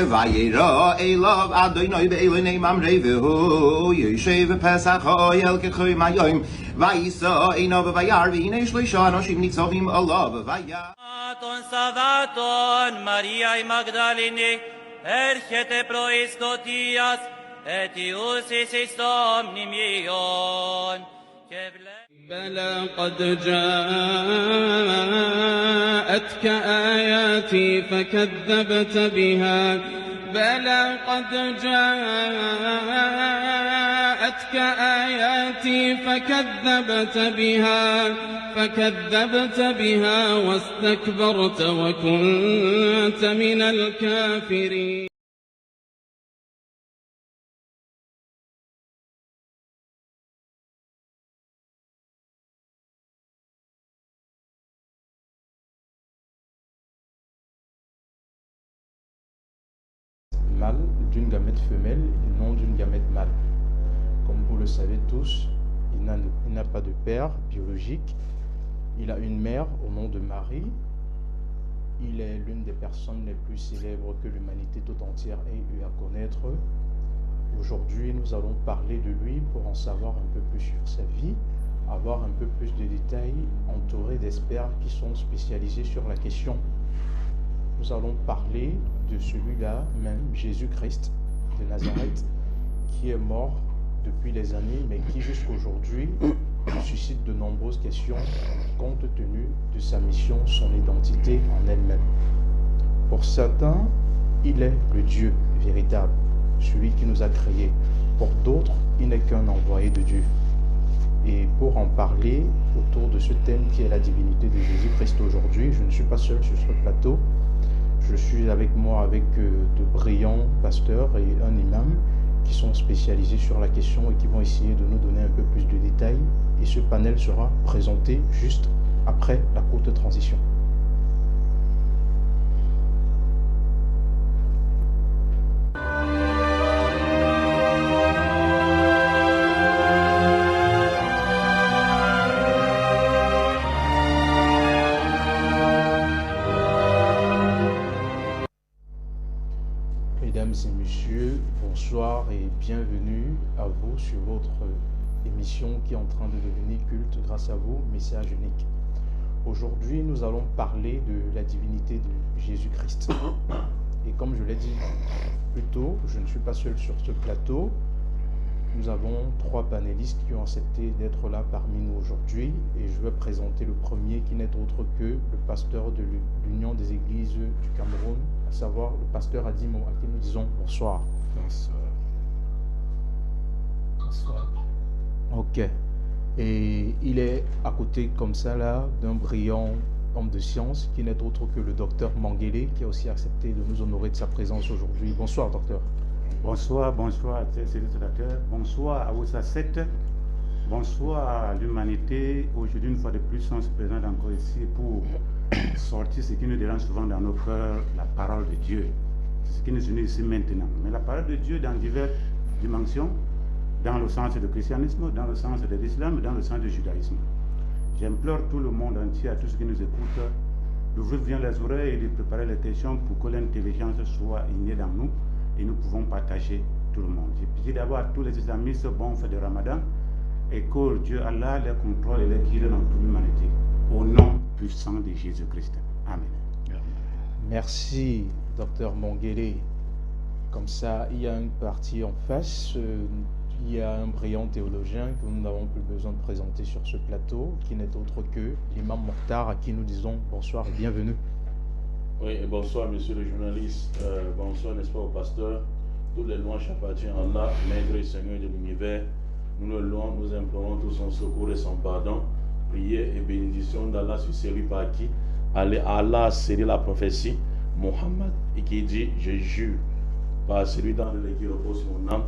vayira elav Adonai be'elonei mamrei v'hu yoshev pesach ha'ohel k'choy mayom vayisa einav v'vayar v'hinei shloisha anoshim nitzavim alav v'vayar Ton Savaton Maria Magdalene έρχεται πρωίς σκοτίας αιτιούσις εις το μνημείον και بلى قد جاءتك آياتي فكذبت بها بلى قد جاءتك آياتي فكذبت بها واستكبرت وكنت من الكافرين Mâle d'une gamète femelle et non d'une gamète mâle. Comme vous le savez tous, il n'a pas de père biologique. Il a une mère au nom de Marie. Il est l'une des personnes les plus célèbres que l'humanité tout entière ait eu à connaître. Aujourd'hui, nous allons parler de lui pour en savoir un peu plus sur sa vie, avoir un peu plus de détails, entouré d'experts qui sont spécialisés sur la question. Nous allons parler de celui-là même, Jésus-Christ de Nazareth, qui est mort depuis des années, mais qui jusqu'aujourd'hui suscite de nombreuses questions compte tenu de sa mission, son identité en elle-même. Pour certains, il est le Dieu véritable, celui qui nous a créés. Pour d'autres, il n'est qu'un envoyé de Dieu. Et pour en parler autour de ce thème qui est la divinité de Jésus-Christ aujourd'hui, je ne suis pas seul sur ce plateau. Je suis avec moi avec de brillants pasteurs et un imam qui sont spécialisés sur la question et qui vont essayer de nous donner un peu plus de détails. Et ce panel sera présenté juste après la courte transition. Mesdames et messieurs, bonsoir et bienvenue à vous sur votre émission qui est en train de devenir culte grâce à vous, Message unique. Aujourd'hui, nous allons parler de la divinité de Jésus-Christ. Et comme je l'ai dit plus tôt, je ne suis pas seul sur ce plateau. Nous avons 3 panélistes qui ont accepté d'être là parmi nous aujourd'hui. Et je vais présenter le premier qui n'est autre que le pasteur de l'Union des Églises du Cameroun, à savoir le pasteur Adimo, à qui nous disons bonsoir. Bonsoir. Bonsoir. Ok. Et il est à côté comme ça là d'un brillant homme de science qui n'est autre que le docteur Manguélé qui a aussi accepté de nous honorer de sa présence aujourd'hui. Bonsoir docteur. Bonsoir, bonsoir à tous les téléspectateurs. Bonsoir à vous à 7. Bonsoir à l'humanité. Aujourd'hui, une fois de plus, nous sommes présents encore ici pour sortir ce qui nous dérange souvent dans nos cœurs, la parole de Dieu. C'est ce qui nous unit ici maintenant. Mais la parole de Dieu dans diverses dimensions, dans le sens du christianisme, dans le sens de l'islam, dans le sens du judaïsme. J'implore tout le monde entier, à tous ceux qui nous écoutent, d'ouvrir bien les oreilles et de préparer les questions pour que l'intelligence soit innée dans nous et nous pouvons partager tout le monde. J'ai pitié d'abord à tous les islamistes, bon fait de Ramadan, et que Dieu Allah les contrôle et les guide dans toute l'humanité. Au nom puissant de Jésus-Christ. Amen. Merci, docteur Manguélé. Comme ça, il y a une partie en face. Il y a un brillant théologien que nous n'avons plus besoin de présenter sur ce plateau, qui n'est autre que l'imam Mokhtar, à qui nous disons bonsoir et bienvenue. Oui, et bonsoir, monsieur le journaliste. Bonsoir, n'est-ce pas, au pasteur. Toutes les louanges appartiennent à Allah, Maître et Seigneur de l'univers. Nous le louons, nous implorons tout son secours et son pardon. Prière et bénédiction d'Allah sur celui par qui Allah a scellé la prophétie, Mohammed, et qui dit: je jure par celui dans lequel qui repose mon âme,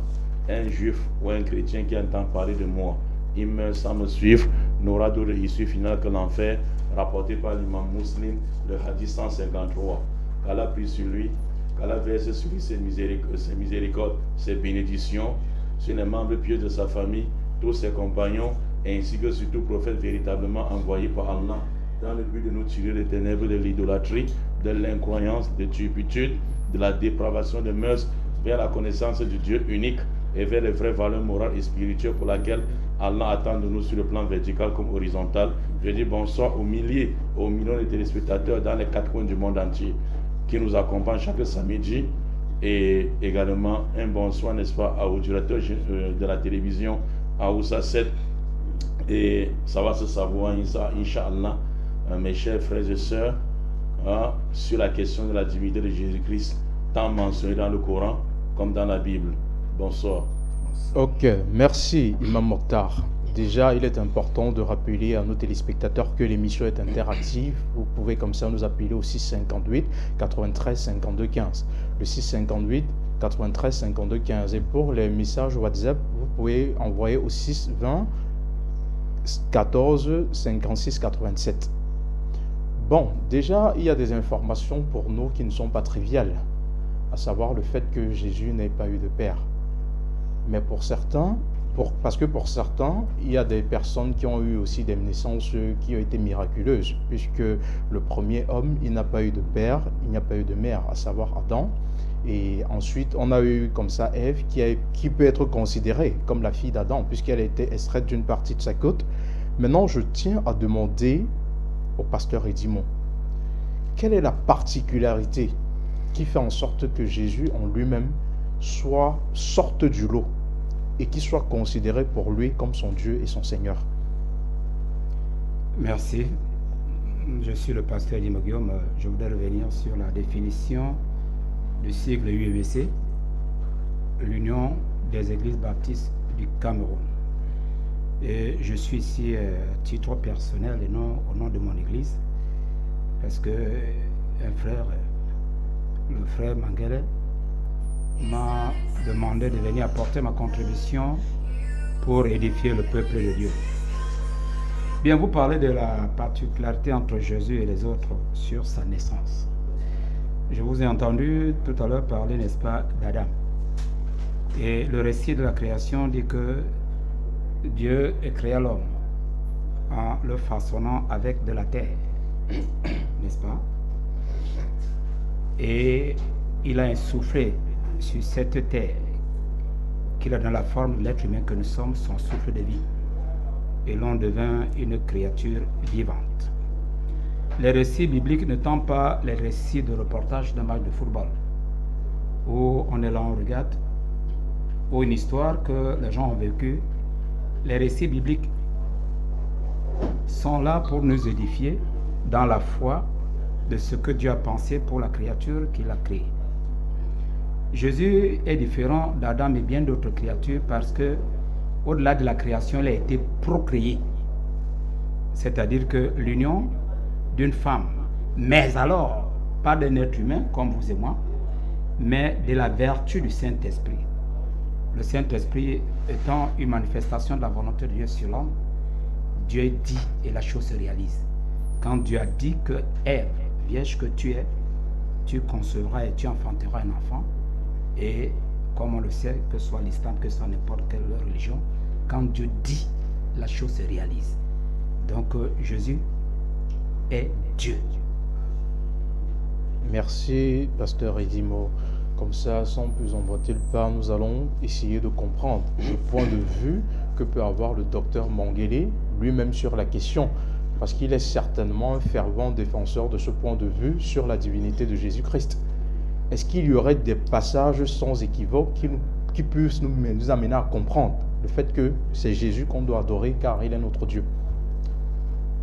un juif ou un chrétien qui entend parler de moi, il meurt sans me suivre, n'aura d'autre issue finale que l'enfer, rapporté par l'imam Muslim, le hadith 153. Qu'Allah prie sur lui, qu'Allah verse sur lui ses miséricordes, ses bénédictions, sur les membres pieux de sa famille, tous ses compagnons, ainsi que sur tout prophète véritablement envoyé par Allah. dans le but de nous tirer des ténèbres de l'idolâtrie, de l'incroyance, de turpitude, de la dépravation des mœurs, vers la connaissance du Dieu unique et vers les vraies valeurs morales et spirituelles pour lesquelles Allah attend de nous sur le plan vertical comme horizontal. Je dis bonsoir aux milliers, aux millions de téléspectateurs dans les 4 coins du monde entier qui nous accompagnent chaque samedi, et également un bonsoir, n'est-ce pas, aux directeurs de la télévision Aoussa 7, et ça va se savoir, Inch'Allah, mes chers frères et sœurs, sur la question de la divinité de Jésus-Christ, tant mentionnée dans le Coran comme dans la Bible. Bonsoir. Ok, merci Imam Mokhtar. Déjà, il est important de rappeler à nos téléspectateurs que l'émission est interactive. Vous pouvez comme ça nous appeler au 658 93 52 15. Le 658 93 52 15. Et pour les messages WhatsApp, vous pouvez envoyer au 620 14 56 87. Bon, déjà, il y a des informations pour nous qui ne sont pas triviales, à savoir le fait que Jésus n'ait pas eu de père. Mais pour certains, parce que pour certains, il y a des personnes qui ont eu aussi des naissances qui ont été miraculeuses, puisque le premier homme, il n'a pas eu de père, il n'y a pas eu de mère, à savoir Adam. Et ensuite, on a eu comme ça Ève, qui peut être considérée comme la fille d'Adam, puisqu'elle a été extraite d'une partie de sa côte. Maintenant, je tiens à demander au pasteur Edimon, quelle est la particularité qui fait en sorte que Jésus en lui-même sorte du lot et qui soit considéré pour lui comme son Dieu et son Seigneur? Merci. Je suis le pasteur Edimon Guillaume. Je voudrais revenir sur la définition du sigle UEBC, l'Union des Églises Baptistes du Cameroun. Et je suis ici à titre personnel et non au nom de mon église, parce que un frère, le frère Mangele, m'a demandé de venir apporter ma contribution pour édifier le peuple de Dieu. Bien, vous parlez de la particularité entre Jésus et les autres sur sa naissance. Je vous ai entendu tout à l'heure parler, n'est-ce pas, d'Adam. Et le récit de la création dit que Dieu créa l'homme en le façonnant avec de la terre, n'est-ce pas? Et il a insufflé sur cette terre qu'il a dans la forme de l'être humain que nous sommes, son souffle de vie. Et l'on devint une créature vivante. Les récits bibliques ne sont pas les récits de reportage d'un match de football, où on est là, on regarde, ou une histoire que les gens ont vécue. Les récits bibliques sont là pour nous édifier dans la foi de ce que Dieu a pensé pour la créature qu'il a créée. Jésus est différent d'Adam et bien d'autres créatures parce que, au-delà de la création, il a été procréé. C'est-à-dire que l'union d'une femme, mais alors pas d'un être humain comme vous et moi, mais de la vertu du Saint-Esprit. Le Saint-Esprit étant une manifestation de la volonté de Dieu sur l'homme, Dieu dit et la chose se réalise. Quand Dieu a dit que Ève, vierge que tu es, tu concevras et tu enfanteras un enfant, et comme on le sait, que ce soit l'islam, que ce soit n'importe quelle religion, quand Dieu dit, la chose se réalise. Donc Jésus est Dieu. Merci, pasteur Edimo. Comme ça, sans plus emboîter le pas, nous allons essayer de comprendre le point de vue que peut avoir le docteur Mangele lui-même sur la question, parce qu'il est certainement un fervent défenseur de ce point de vue sur la divinité de Jésus-Christ. Est-ce qu'il y aurait des passages sans équivoque qui puissent nous amener à comprendre le fait que c'est Jésus qu'on doit adorer car il est notre Dieu?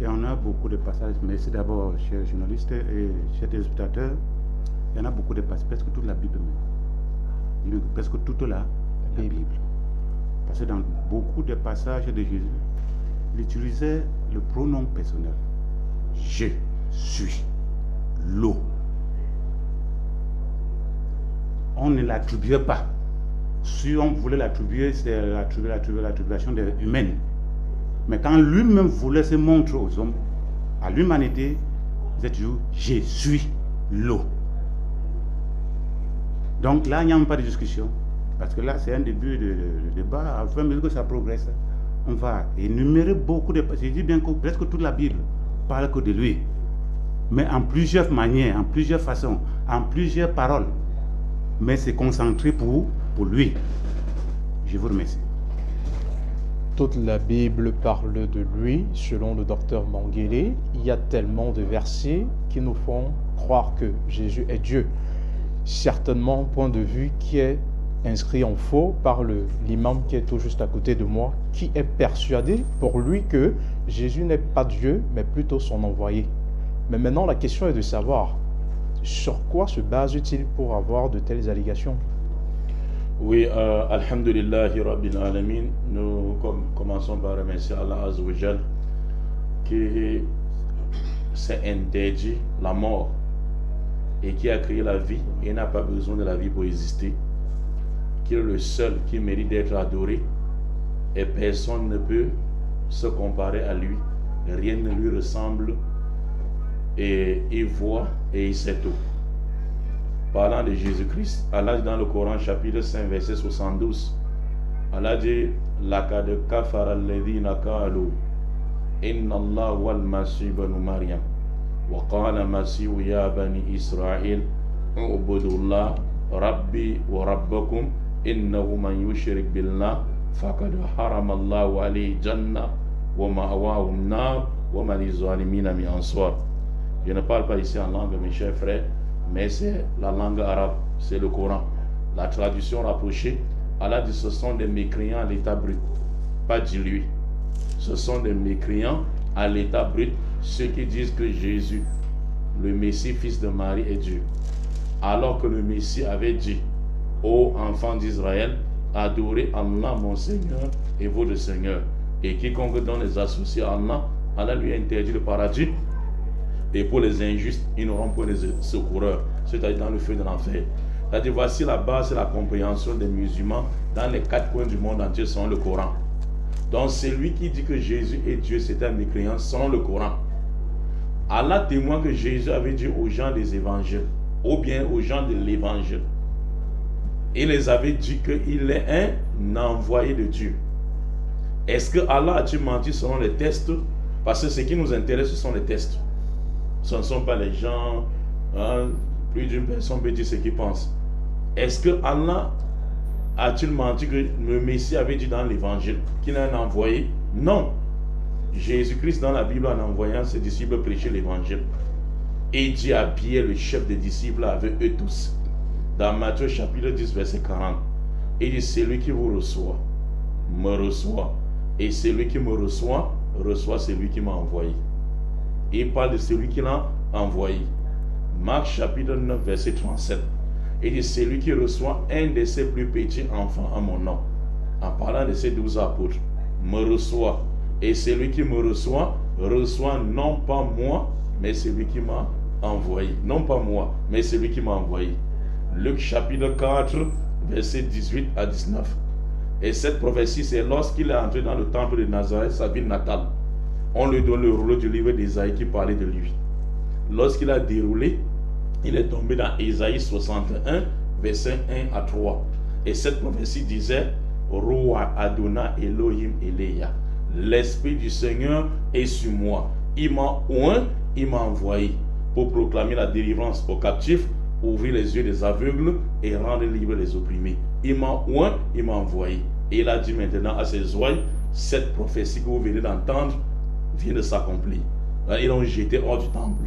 Et on a beaucoup de passages. Merci d'abord, chers journalistes et chers téléspectateurs. Il y en a beaucoup de passages, presque toute la Bible même. Presque toute la Bible. Parce que dans beaucoup de passages de Jésus, il utilisait le pronom personnel. Je suis l'eau. On ne l'attribuait pas. Si on voulait l'attribuer, c'était l'attribution humaine. Mais quand lui-même voulait se montrer aux hommes, à l'humanité, il disait toujours « Je suis l'eau ». Donc là, il n'y a même pas de discussion. Parce que là, c'est un début de débat. À fur et à mesure que ça progresse, on va énumérer beaucoup de passages. Je dis bien que presque toute la Bible parle que de lui, mais en plusieurs manières, en plusieurs façons, en plusieurs paroles, mais c'est concentré pour lui. Je vous remercie. Toute la Bible parle de lui, selon le docteur Mangele. Il y a tellement de versets qui nous font croire que Jésus est Dieu. Certainement, point de vue qui est inscrit en faux par l'imam qui est tout juste à côté de moi, qui est persuadé pour lui que Jésus n'est pas Dieu, mais plutôt son envoyé. Mais maintenant, la question est de savoir sur quoi se base-t-il pour avoir de telles allégations? Oui, alhamdulillahi rabbil alamin, nous commençons par remercier Allah Azza wa Jal qui s'est interdit la mort et qui a créé la vie et n'a pas besoin de la vie pour exister, qui est le seul qui mérite d'être adoré et personne ne peut se comparer à lui, rien ne lui ressemble et il voit et il sait tout. Parlant de Jésus-Christ, Allah dit dans le Coran chapitre 5 verset 72, Allah dit laqad kafara alladhina qalu inna Allah wal masih ibn Maryam wa qala masih ya bani Israël ubudullah rabbi wa rabbakum innahu man yushrik billah faqad harama Allah alayhi jannah wa ma'wahu an-nar wa ma lizalimina min ansar. Je ne parle pas ici en langue, mes chers frères, mais c'est la langue arabe, c'est le Coran. La traduction rapprochée, Allah dit ce sont des mécréants à l'état brut, pas dilué. Ce sont des mécréants à l'état brut, ceux qui disent que Jésus, le Messie, fils de Marie, est Dieu. Alors que le Messie avait dit, ô enfants d'Israël, adorez Allah mon Seigneur et votre Seigneur. Et quiconque donne les associés à Allah, Allah lui a interdit le paradis. Et pour les injustes, ils n'auront pas de secoureurs, c'est-à-dire dans le feu de l'enfer. C'est-à-dire, voici la base de la compréhension des musulmans dans les 4 coins du monde entier selon le Coran. Donc, celui qui dit que Jésus est Dieu, c'est un mécréant selon le Coran. Allah témoigne que Jésus avait dit aux gens des évangiles, ou bien aux gens de l'évangile. Il les avait dit qu'il est un envoyé de Dieu. Est-ce que Allah a-t-il menti selon les tests? Parce que ce qui nous intéresse, ce sont les tests. Ce ne sont pas les gens, plus d'une personne peut dire ce qu'il pense. Est-ce que Allah a-t-il menti que le Messie avait dit dans l'évangile qu'il est un envoyé? Non. Jésus-Christ dans la Bible, en envoyant ses disciples prêcher l'évangile, et dit à Pierre, le chef des disciples, avec eux tous, dans Matthieu chapitre 10 verset 40, il dit, celui qui vous reçoit, me reçoit, et celui qui me reçoit, reçoit celui qui m'a envoyé. Et il parle de celui qui l'a envoyé. Marc chapitre 9 verset 37. Il dit celui qui reçoit un de ses plus petits enfants à mon nom. En parlant de ces 12 apôtres, me reçoit. Et celui qui me reçoit, reçoit non pas moi, mais celui qui m'a envoyé. Non pas moi, mais celui qui m'a envoyé. Luc chapitre 4 verset 18 à 19. Et cette prophétie, c'est lorsqu'il est entré dans le temple de Nazareth, sa ville natale. On lui donne le rouleau du livre d'Ésaïe qui parlait de lui. Lorsqu'il a déroulé, il est tombé dans Ésaïe 61, verset 1 à 3. Et cette prophétie disait, Roa Adonai Elohim Eleya. L'Esprit du Seigneur est sur moi. Il m'a oint, il m'a envoyé pour proclamer la délivrance aux captifs, ouvrir les yeux des aveugles et rendre libres les opprimés. Il m'a oint, il m'a envoyé. Et il a dit maintenant à ses oreilles, cette prophétie que vous venez d'entendre vient de s'accomplir. Ils l'ont jeté hors du temple.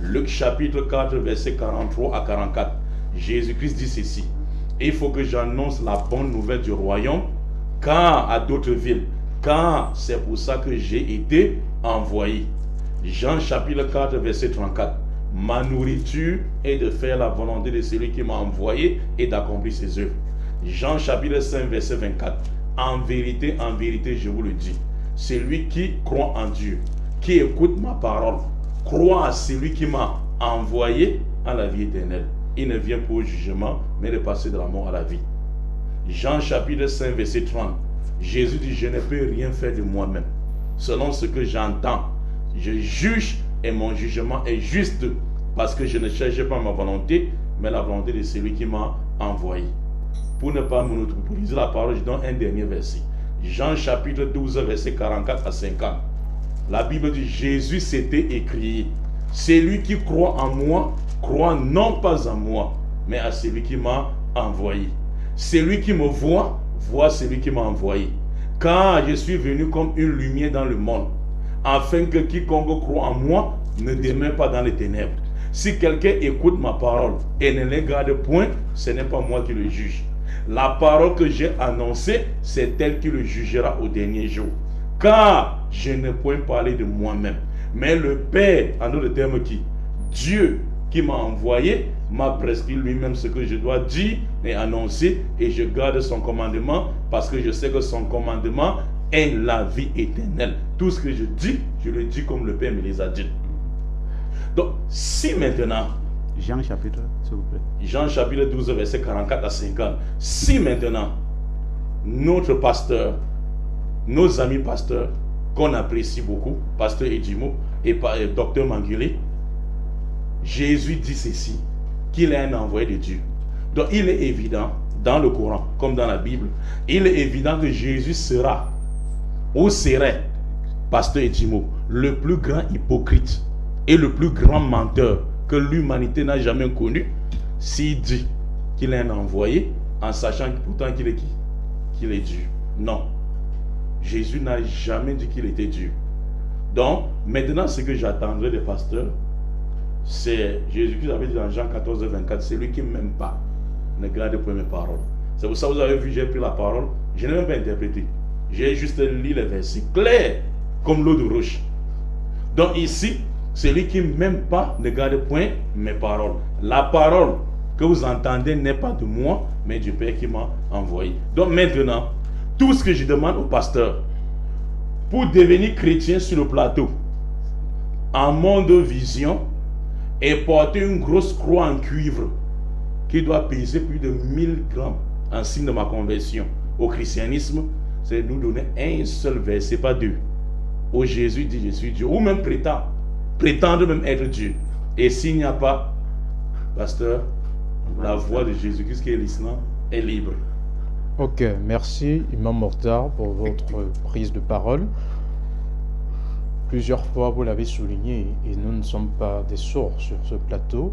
Luc chapitre 4 verset 43 à 44. Jésus-Christ dit ceci. Il faut que j'annonce la bonne nouvelle du royaume car à d'autres villes. Car c'est pour ça que j'ai été envoyé. Jean chapitre 4 verset 34. Ma nourriture est de faire la volonté de celui qui m'a envoyé et d'accomplir ses œuvres. Jean chapitre 5 verset 24. En vérité, je vous le dis. Celui qui croit en Dieu, qui écoute ma parole, croit à celui qui m'a envoyé à la vie éternelle. Il ne vient pas au jugement, mais de passer de la mort à la vie. Jean chapitre 5 verset 30. Jésus dit, je ne peux rien faire de moi-même. Selon ce que j'entends, je juge et mon jugement est juste parce que je ne cherche pas ma volonté, mais la volonté de celui qui m'a envoyé. Pour ne pas monopoliser la parole, je donne un dernier verset. Jean chapitre 12 verset 44 à 50. La Bible dit, Jésus s'était écrié, celui qui croit en moi, croit non pas en moi, mais à celui qui m'a envoyé. Celui qui me voit, voit celui qui m'a envoyé. Car je suis venu comme une lumière dans le monde, afin que quiconque croit en moi ne demeure pas dans les ténèbres. Si quelqu'un écoute ma parole et ne les garde point, ce n'est pas moi qui le juge. La parole que j'ai annoncée, c'est elle qui le jugera au dernier jour. Car je ne peux parler de moi-même, mais le Père, en d'autres termes qui, Dieu qui m'a envoyé, m'a prescrit lui-même ce que je dois dire et annoncer, et je garde son commandement parce que je sais que son commandement est la vie éternelle. Tout ce que je dis, je le dis comme le Père me les a dit. Donc, si maintenant, Jean chapitre, s'il vous plaît. Jean chapitre 12, verset 44 à 50, si maintenant, notre pasteur, nos amis pasteurs, qu'on apprécie beaucoup, pasteur Edimo et docteur Mangili, Jésus dit ceci, qu'il est un envoyé de Dieu. Donc il est évident, dans le Coran, comme dans la Bible, il est évident que Jésus sera, ou serait, pasteur Edimo, le plus grand hypocrite et le plus grand menteur que l'humanité n'a jamais connu, s'il dit qu'il est un envoyé, en sachant pourtant qu'il est qui? Qu'il est Dieu. Non. Jésus n'a jamais dit qu'il était Dieu. Donc, maintenant, ce que j'attendrai des pasteurs, c'est Jésus-Christ avait dit dans Jean 14, 24, c'est lui qui ne m'aime pas, ne garde point mes paroles. C'est pour ça que vous avez vu, j'ai pris la parole, je n'ai même pas interprété. J'ai juste lu les versets clairs, comme l'eau de roche. Donc ici, celui qui ne m'aime pas, ne garde point mes paroles. La parole que vous entendez n'est pas de moi, mais du Père qui m'a envoyé. Donc maintenant, tout ce que je demande au pasteur, pour devenir chrétien sur le plateau, en monde vision, et porter une grosse croix en cuivre qui doit peser plus de 1000 grammes en signe de ma conversion au christianisme, c'est nous donner un seul verset, pas deux, où Jésus dit je suis Dieu, ou même prétendre même être Dieu. Et s'il n'y a pas, pasteur, la voix de Jésus-Christ qui est l'islam est libre. Ok, merci Imam Mortar pour votre prise de parole. Plusieurs fois, vous l'avez souligné, et nous ne sommes pas des sourds sur ce plateau.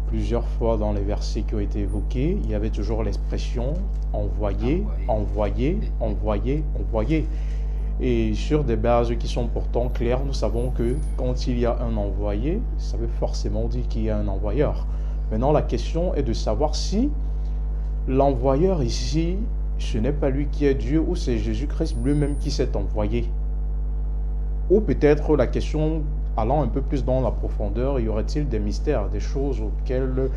Plusieurs fois dans les versets qui ont été évoqués, il y avait toujours l'expression envoyer, envoyer, envoyer, envoyer. Et sur des bases qui sont pourtant claires, nous savons que quand il y a un envoyé, ça veut forcément dire qu'il y a un envoyeur. Maintenant, la question est de savoir si l'envoyeur ici, ce n'est pas lui qui est Dieu ou c'est Jésus-Christ lui-même qui s'est envoyé. Ou peut-être la question allant un peu plus dans la profondeur, y aurait-il des mystères, des choses auxquelles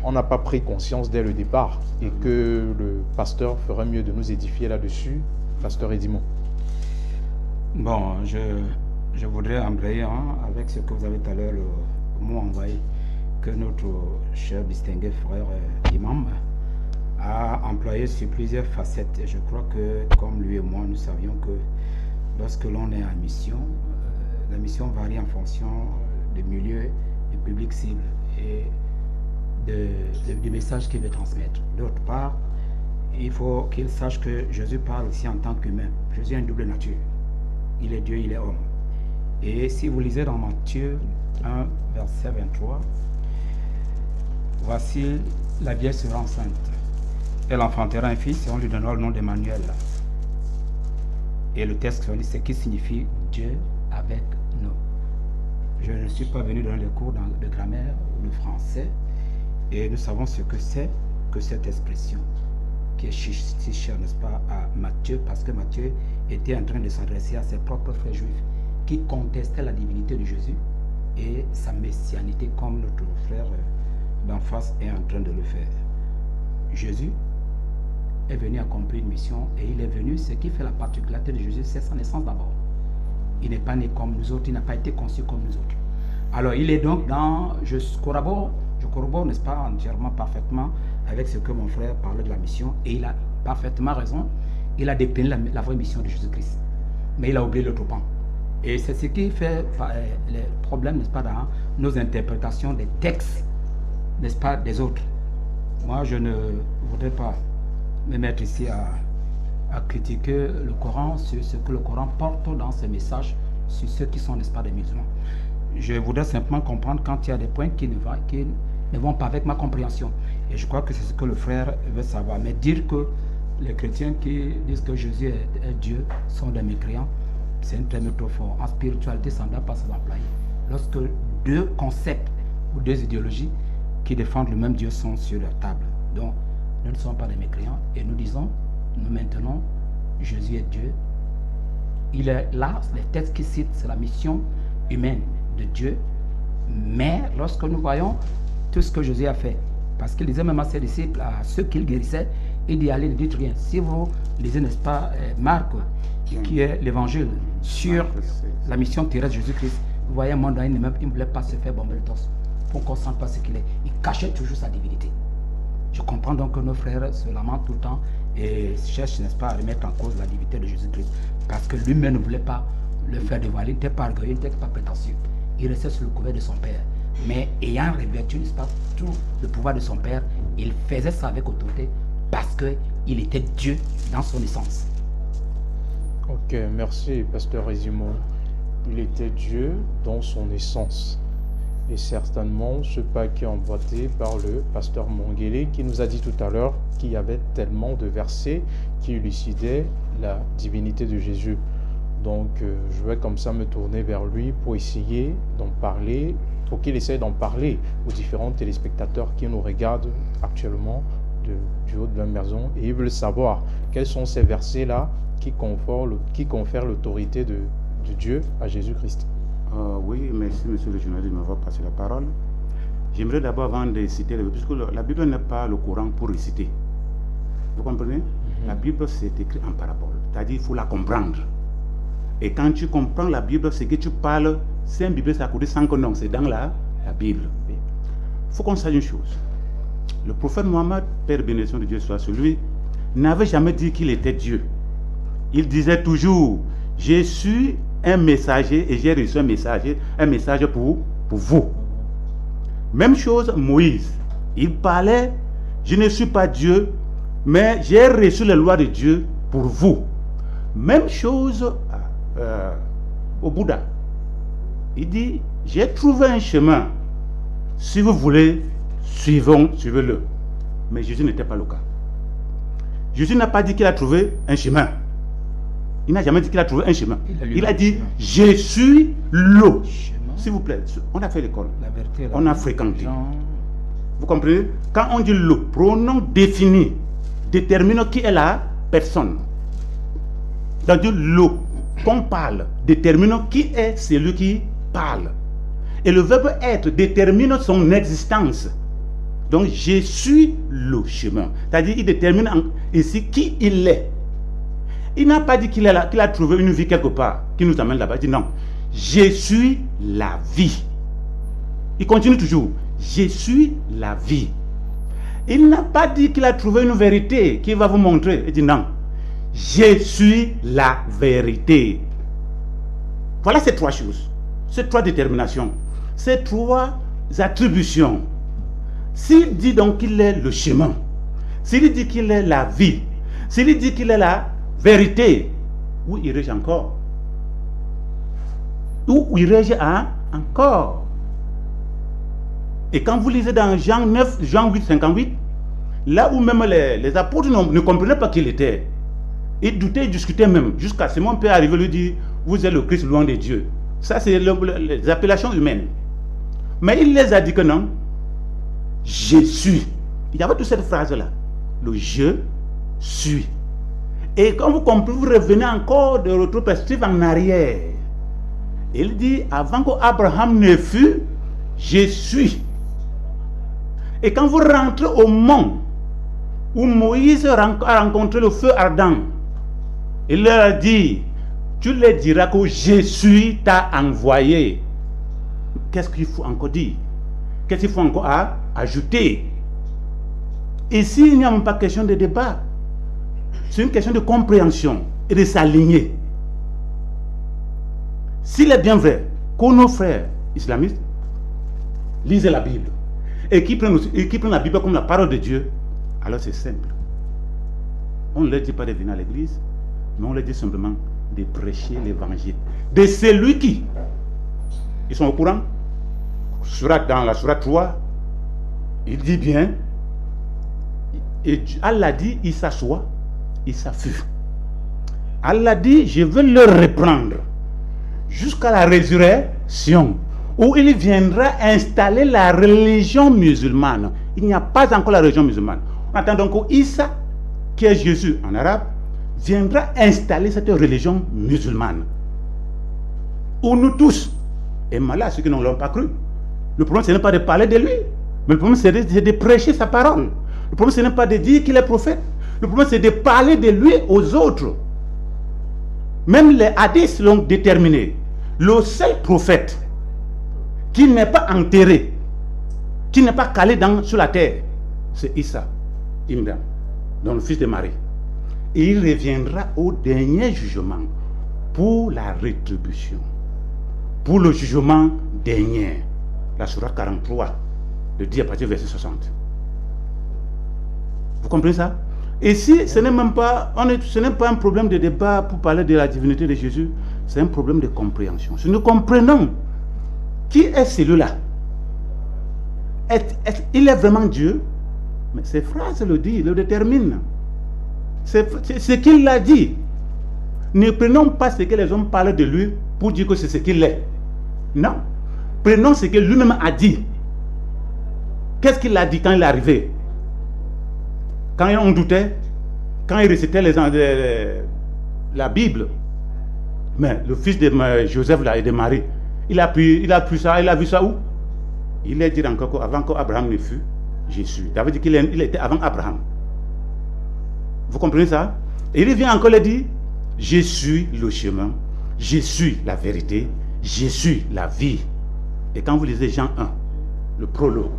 on n'a pas pris conscience dès le départ et que le pasteur ferait mieux de nous édifier là-dessus, pasteur Edimo. Bon, je voudrais embrayer avec ce que vous avez tout à l'heure, le mot envoyé, que notre cher distingué frère Imam a employé sur plusieurs facettes. Et je crois que, comme lui et moi, nous savions que lorsque l'on est en mission, la mission varie en fonction du milieu, du public cible et du message qu'il veut transmettre. D'autre part, il faut qu'il sache que Jésus parle aussi en tant qu'humain. Jésus a une double nature. Il est Dieu, il est homme. Et si vous lisez dans Matthieu 1, verset 23, voici la Vierge sera enceinte. Elle enfantera un fils et on lui donnera le nom d'Emmanuel. Et le texte dit ce qui signifie Dieu avec nous. Je ne suis pas venu dans les cours de grammaire ou de français et nous savons ce que c'est que cette expression qui est si chère, n'est-ce pas, à Matthieu, parce que Matthieu était en train de s'adresser à ses propres frères juifs qui contestaient la divinité de Jésus et sa messianité comme notre frère d'en face est en train de le faire. Jésus est venu accomplir une mission et il est venu, ce qui fait la particularité de Jésus, c'est sa naissance d'abord. Il n'est pas né comme nous autres, il n'a pas été conçu comme nous autres. Alors il est donc dans, je corrobore, n'est-ce pas, entièrement, parfaitement avec ce que mon frère parlait de la mission et il a parfaitement raison, il a dépeint la vraie mission de Jésus-Christ. Mais il a oublié l'autre pan. Et c'est ce qui fait les problèmes, n'est-ce pas, dans nos interprétations des textes, n'est-ce pas, des autres. Moi, je ne voudrais pas me mettre ici à critiquer le Coran sur ce que le Coran porte dans ses messages sur ceux qui sont, n'est-ce pas, des musulmans. Je voudrais simplement comprendre quand il y a des points qui ne vont pas avec ma compréhension. Et je crois que c'est ce que le frère veut savoir. Mais dire que les chrétiens qui disent que Jésus est Dieu sont des mécréants, c'est un terme trop fort. En spiritualité, ça ne doit pas s'employer. Lorsque deux concepts ou deux idéologies qui défendent le même Dieu sont sur la table. Donc, nous ne sommes pas des mécréants et nous disons, nous maintenons, Jésus est Dieu. Il est là, les textes qui citent, c'est la mission humaine de Dieu. Mais lorsque nous voyons tout ce que Jésus a fait, parce qu'il disait même à ses disciples, à ceux qu'il guérissait, il dit allez, ne dites rien. Si vous lisez, n'est-ce pas, Marc, qui est l'évangile sur la mission terrestre de Jésus-Christ, vous voyez un monde, il ne voulait pas se faire bomber le torse pour qu'on ne sente pas ce qu'il est. Il cachait toujours sa divinité. Je comprends donc que nos frères se lamentent tout le temps et cherchent, n'est-ce pas, à remettre en cause la divinité de Jésus-Christ. Parce que lui-même ne voulait pas le faire dévoiler, il n'était pas orgueilleux, il n'était pas prétentieux. Il restait sur le couvert de son père. Mais ayant revêtu, n'est-ce pas, tout le pouvoir de son père, il faisait ça avec autorité parce qu'il était Dieu dans son essence. Ok, merci, pasteur Résimon. Il était Dieu dans son essence. Et certainement, ce pas qui est emboîté par le pasteur Mongele qui nous a dit tout à l'heure qu'il y avait tellement de versets qui élucidaient la divinité de Jésus. Donc, je vais comme ça me tourner vers lui pour essayer d'en parler, pour qu'il essaye d'en parler aux différents téléspectateurs qui nous regardent actuellement du haut de la maison. Et ils veulent savoir quels sont ces versets-là qui confèrent l'autorité de Dieu à Jésus-Christ. Oui, merci monsieur le journaliste de m'avoir passé la parole. J'aimerais d'abord, avant de citer, puisque la Bible n'est pas le Coran pour réciter. Vous comprenez? La Bible, c'est écrit en parabole. C'est-à-dire, il faut la comprendre. Et quand tu comprends la Bible, c'est que tu parles, c'est un Bible, c'est à côté sans que non, c'est dans la Bible. Il faut qu'on sache une chose. Le prophète Mohammed, Père bénédiction de Dieu soit sur lui, n'avait jamais dit qu'il était Dieu. Il disait toujours, je suis un messager et j'ai reçu un message pour vous. Même chose, Moïse. Il parlait, je ne suis pas Dieu, mais j'ai reçu les lois de Dieu pour vous. Même chose au Bouddha. Il dit, j'ai trouvé un chemin. Si vous voulez, suivez-le. Mais Jésus n'était pas le cas. Jésus n'a pas dit qu'il a trouvé un chemin. Il n'a jamais dit qu'il a trouvé un chemin. Il a dit, je suis l'eau. S'il vous plaît, on a fait l'école. On a fréquenté. Vous comprenez? Quand on dit l'eau, pronom défini, détermine qui est la personne. C'est-à-dire l'eau qu'on parle, détermine qui est celui qui parle. Et le verbe être détermine son existence. Donc, je suis le chemin. C'est-à-dire, il détermine ici qui il est. Il n'a pas dit qu'il a trouvé une vie quelque part qui nous amène là-bas. Il dit non, je suis la vie. Il continue toujours, je suis la vie. Il n'a pas dit qu'il a trouvé une vérité qui va vous montrer. Il dit non, je suis la vérité. Voilà ces trois choses, ces trois déterminations, ces trois attributions. S'il dit donc qu'il est le chemin, s'il dit qu'il est la vie, s'il dit qu'il est la vérité, où irai-je encore? Où irai-je encore? Et quand vous lisez dans Jean 9, Jean 8, 58, là où même les apôtres ne comprenaient pas qui il était, ils doutaient, ils discutaient même, jusqu'à ce moment peut arriver lui dire, vous êtes le Christ loin de Dieu. Ça c'est les appellations humaines. Mais il les a dit que non, je suis. Il y avait toute cette phrase-là, le je suis. Et quand vous comprenez, vous revenez encore de retour perspective en arrière. Il dit, avant qu'Abraham ne fût, je suis. Et quand vous rentrez au mont où Moïse a rencontré le feu ardent, il leur a dit, tu leur diras que je suis t'a envoyé. Qu'est-ce qu'il faut encore dire? Qu'est-ce qu'il faut encore ajouter? Ici, il n'y a même pas question de débat. C'est une question de compréhension et de s'aligner. S'il est bien vrai que nos frères islamistes lisent la Bible et qui prennent la Bible comme la parole de Dieu, alors c'est simple. On ne leur dit pas de venir à l'église, mais on leur dit simplement, de prêcher l'évangile de celui qui, ils sont au courant, dans la sourate 3, il dit bien, et Allah dit, il s'assoit, il s'affuit. Allah dit, je veux le reprendre jusqu'à la résurrection, où il viendra installer la religion musulmane. Il n'y a pas encore la religion musulmane. On attend donc Isa, qui est Jésus en arabe, viendra installer cette religion musulmane. Où nous tous, et malheur ceux qui ne l'ont pas cru, le problème ce n'est pas de parler de lui, mais le problème c'est de prêcher sa parole. Le problème ce n'est pas de dire qu'il est prophète. Le problème c'est de parler de lui aux autres. Même les hadiths l'ont déterminé. Le seul prophète qui n'est pas enterré, qui n'est pas calé sur la terre, c'est Isa, Imran, donc le fils de Marie. Et il reviendra au dernier jugement pour la rétribution, pour le jugement dernier. La sourate 43, le 10 à partir du verset 60. Vous comprenez ça? Et si ce n'est même pas, ce n'est pas un problème de débat pour parler de la divinité de Jésus, c'est un problème de compréhension. Si nous comprenons qui est celui-là, il est vraiment Dieu, mais ces phrases le disent, le déterminent. C'est ce qu'il l'a dit. Ne prenons pas ce que les hommes parlent de lui pour dire que c'est ce qu'il est. Non. Prenons ce que lui-même a dit. Qu'est-ce qu'il a dit quand il est arrivé? Quand on doutait, quand il récitait la Bible, mais le fils de Joseph et de Marie, il a vu ça où? Il a dit encore qu'avant qu'Abraham ne fût, Jésus. Ça veut dire qu'il était avant Abraham. Vous comprenez ça? Et il vient encore le dire, je suis le chemin, je suis la vérité, je suis la vie. Et quand vous lisez Jean 1, le prologue,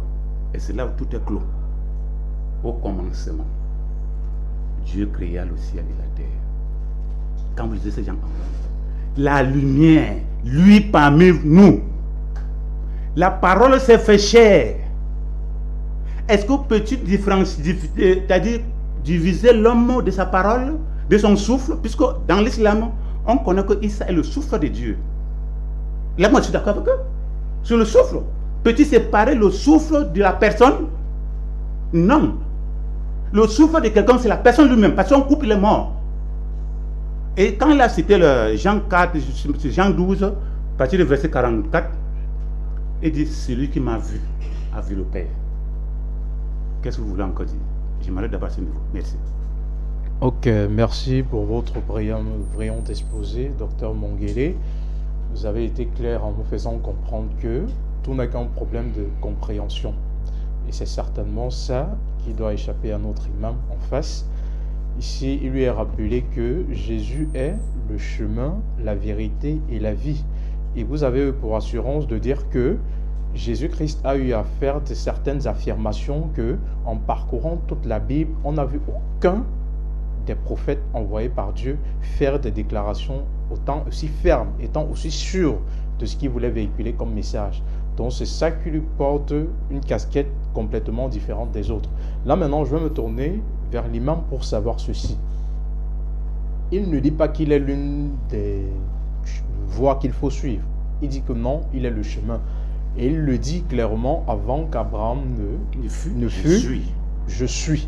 et c'est là où tout est clos. Au commencement, Dieu créa le ciel et la terre. Quand vous lisez ces Jean 1, la lumière, lui parmi nous, la parole s'est fait chair. Est-ce que peux-tu c'est-à-dire diviser l'homme de sa parole, de son souffle, puisque dans l'islam, on connaît que Isa est le souffle de Dieu. Là, moi, je suis d'accord avec eux. Sur le souffle. Peux-tu séparer le souffle de la personne? Non. Le souffle de quelqu'un, c'est la personne lui-même, parce qu'on coupe, il est mort. Et quand il a cité le Jean 4, Jean 12, à partir du verset 44, il dit, celui qui m'a vu, a vu le Père. Qu'est-ce que vous voulez encore dire? J'aimerais d'abord ce niveau. Merci. Ok, merci pour votre brillant exposé, Dr Mongele. Vous avez été clair en nous faisant comprendre que tout n'est qu'un problème de compréhension. Et c'est certainement ça qui doit échapper à notre imam en face. Ici, il lui est rappelé que Jésus est le chemin, la vérité et la vie. Et vous avez eu pour assurance de dire que Jésus-Christ a eu à faire de certaines affirmations que, en parcourant toute la Bible, on n'a vu aucun des prophètes envoyés par Dieu faire des déclarations autant aussi fermes, étant aussi sûrs de ce qu'il voulait véhiculer comme message. Donc c'est ça qui lui porte une casquette complètement différente des autres. Là maintenant, je vais me tourner vers l'imam pour savoir ceci. Il ne dit pas qu'il est l'une des voies qu'il faut suivre. Il dit que non, il est le chemin. Et il le dit clairement avant qu'Abraham ne fût, je suis.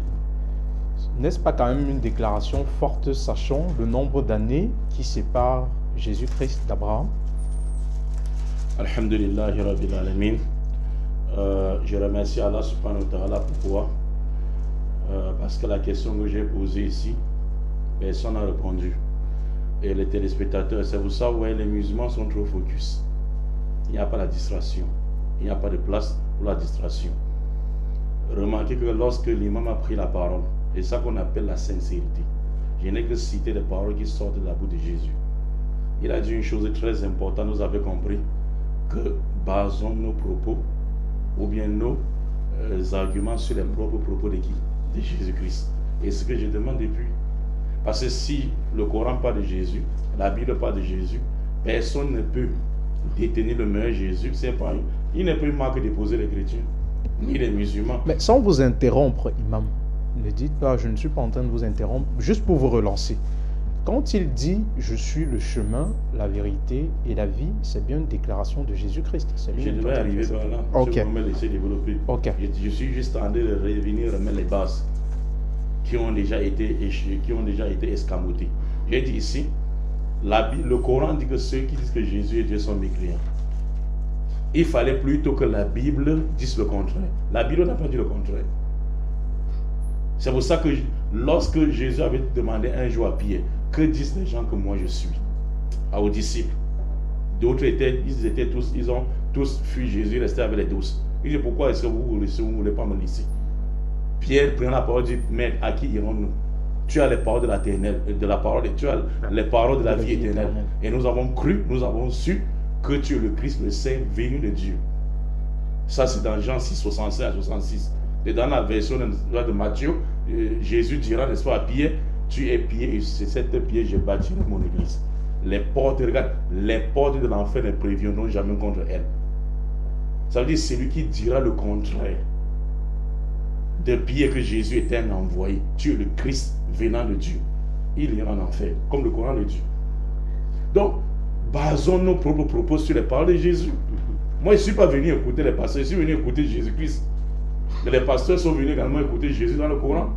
N'est-ce pas quand même une déclaration forte, sachant le nombre d'années qui séparent Jésus-Christ d'Abraham? Alhamdulillahi Rabbil Alamin. Je remercie Allah subhanahu wa ta'ala. Pourquoi? Parce que la question que j'ai posée ici, personne n'a répondu. Et les téléspectateurs, c'est pour ça où les musulmans sont trop focus. Il n'y a pas la distraction. Il n'y a pas de place pour la distraction. Remarquez que lorsque l'imam a pris la parole, c'est ça qu'on appelle la sincérité. Je n'ai que cité des paroles qui sortent de la bouche de Jésus. Il a dit une chose très importante, nous avons compris que basons nos propos ou bien nos arguments sur les propres propos de qui? De Jésus-Christ. Et ce que je demande depuis. Parce que si le Coran parle de Jésus, la Bible parle de Jésus, personne ne peut détenir le meilleur Jésus. C'est pas, il n'est plus marqué de déposer les chrétiens, ni les musulmans. Mais sans vous interrompre, imam, ne dites pas, je ne suis pas en train de vous interrompre, juste pour vous relancer. Quand il dit « Je suis le chemin, la vérité et la vie », c'est bien une déclaration de Jésus-Christ. Je devais arriver par là. Ok. Si vous me laissez développer. Ok. Je suis juste en train de revenir remettre les bases qui ont déjà été escamotées. J'ai dit ici, le Coran dit que ceux qui disent que Jésus est Dieu sont mécréants. Il fallait plutôt que la Bible dise le contraire. La Bible n'a pas dit le contraire. C'est pour ça que lorsque Jésus avait demandé un jour à Pierre, que disent les gens que moi je suis, aux disciples, d'autres ils ont tous fui Jésus, restés avec les 12. Il dit, pourquoi est-ce que vous ne voulez pas me laisser? Pierre prend la parole et dit, mais à qui irons-nous? Tu as les paroles de l'éternel, tu as les paroles de la vie éternelle. Et nous avons cru, nous avons su que tu es le Christ, le Saint venu de Dieu. Ça, c'est dans Jean 6, 65 à 66. Et dans la version de Matthieu, Jésus dira, n'est-ce pas, à Pierre, tu es Pierre, et c'est cette pierre que je bâtirai mon église. Les portes, regarde, les portes de l'enfer ne préviendront jamais contre elle. Ça veut dire, c'est lui qui dira le contraire de Pierre que Jésus était un envoyé. Tu es le Christ venant de Dieu. Il ira en enfer, comme le Coran le dit. Donc, basons nos propres propos sur les paroles de Jésus. Moi, je ne suis pas venu écouter les pasteurs, je suis venu écouter Jésus-Christ. Les pasteurs sont venus également écouter Jésus dans le Coran.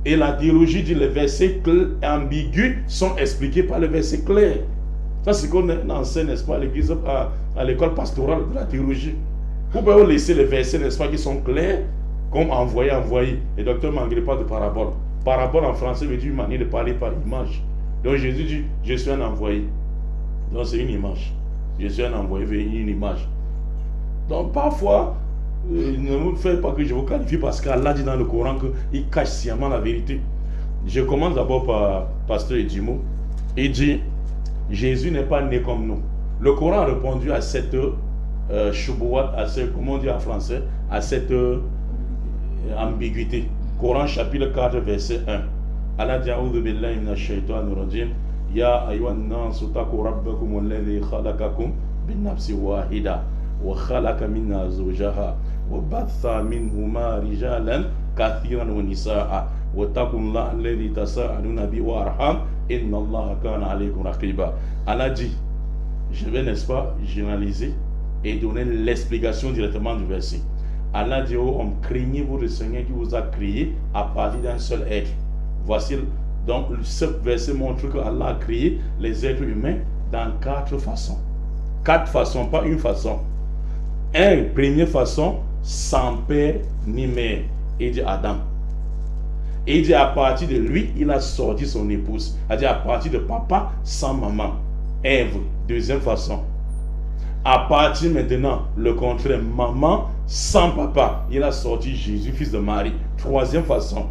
Et la théologie dit que les versets ambigus sont expliqués par les versets clairs. Ça, c'est ce qu'on enseigne, n'est-ce pas, à l'église, à l'école pastorale de la théologie. Vous pouvez laisser les versets, n'est-ce pas, qui sont clairs, comme envoyé. Et docteur Mangré parle de parabole. Parabole en français veut dire une manière de parler par image. Donc Jésus dit, je suis un envoyé. Donc c'est une image. Je suis un envoyé, une image. Donc parfois, ne me faites pas que je vous qualifie parce qu'Allah dit dans le Coran qu'il cache sciemment la vérité. Je commence d'abord par Pasteur Edimo. Il dit, Jésus n'est pas né comme nous. Le Coran a répondu à cette choubouat, comment on dit en français, à cette ambiguïté. Coran chapitre 4 verset 1. Allah dit A'udhu billahi minash shaitanir rajim. Ya ayyuhan nas taqu rabbakum alladhi khalaqakum min nafsin wahida wa khalaqa minha zawjaha wa batha minhuma rijalan kathiran wa nisaa wa taqullaha alladhi tasaaluna bihi wa arham inna Allaha kana alaykum raqiba. Allah dit, je vais, n'est-ce pas, généraliser et donner l'explication directement du verset. Allah dit aux hommes, craignez-vous le Seigneur qui vous a créé à partir d'un seul être. Voici, donc, ce verset montre que Allah a créé les êtres humains dans 4 façons. 4 façons, pas une façon. Première façon, sans père ni mère. Il dit Adam. Et il dit à partir de lui, il a sorti son épouse. Il dit à partir de papa, sans maman. Ève, deuxième façon. À partir maintenant, le contraire, maman sans papa, il a sorti Jésus, fils de Marie. Troisième façon.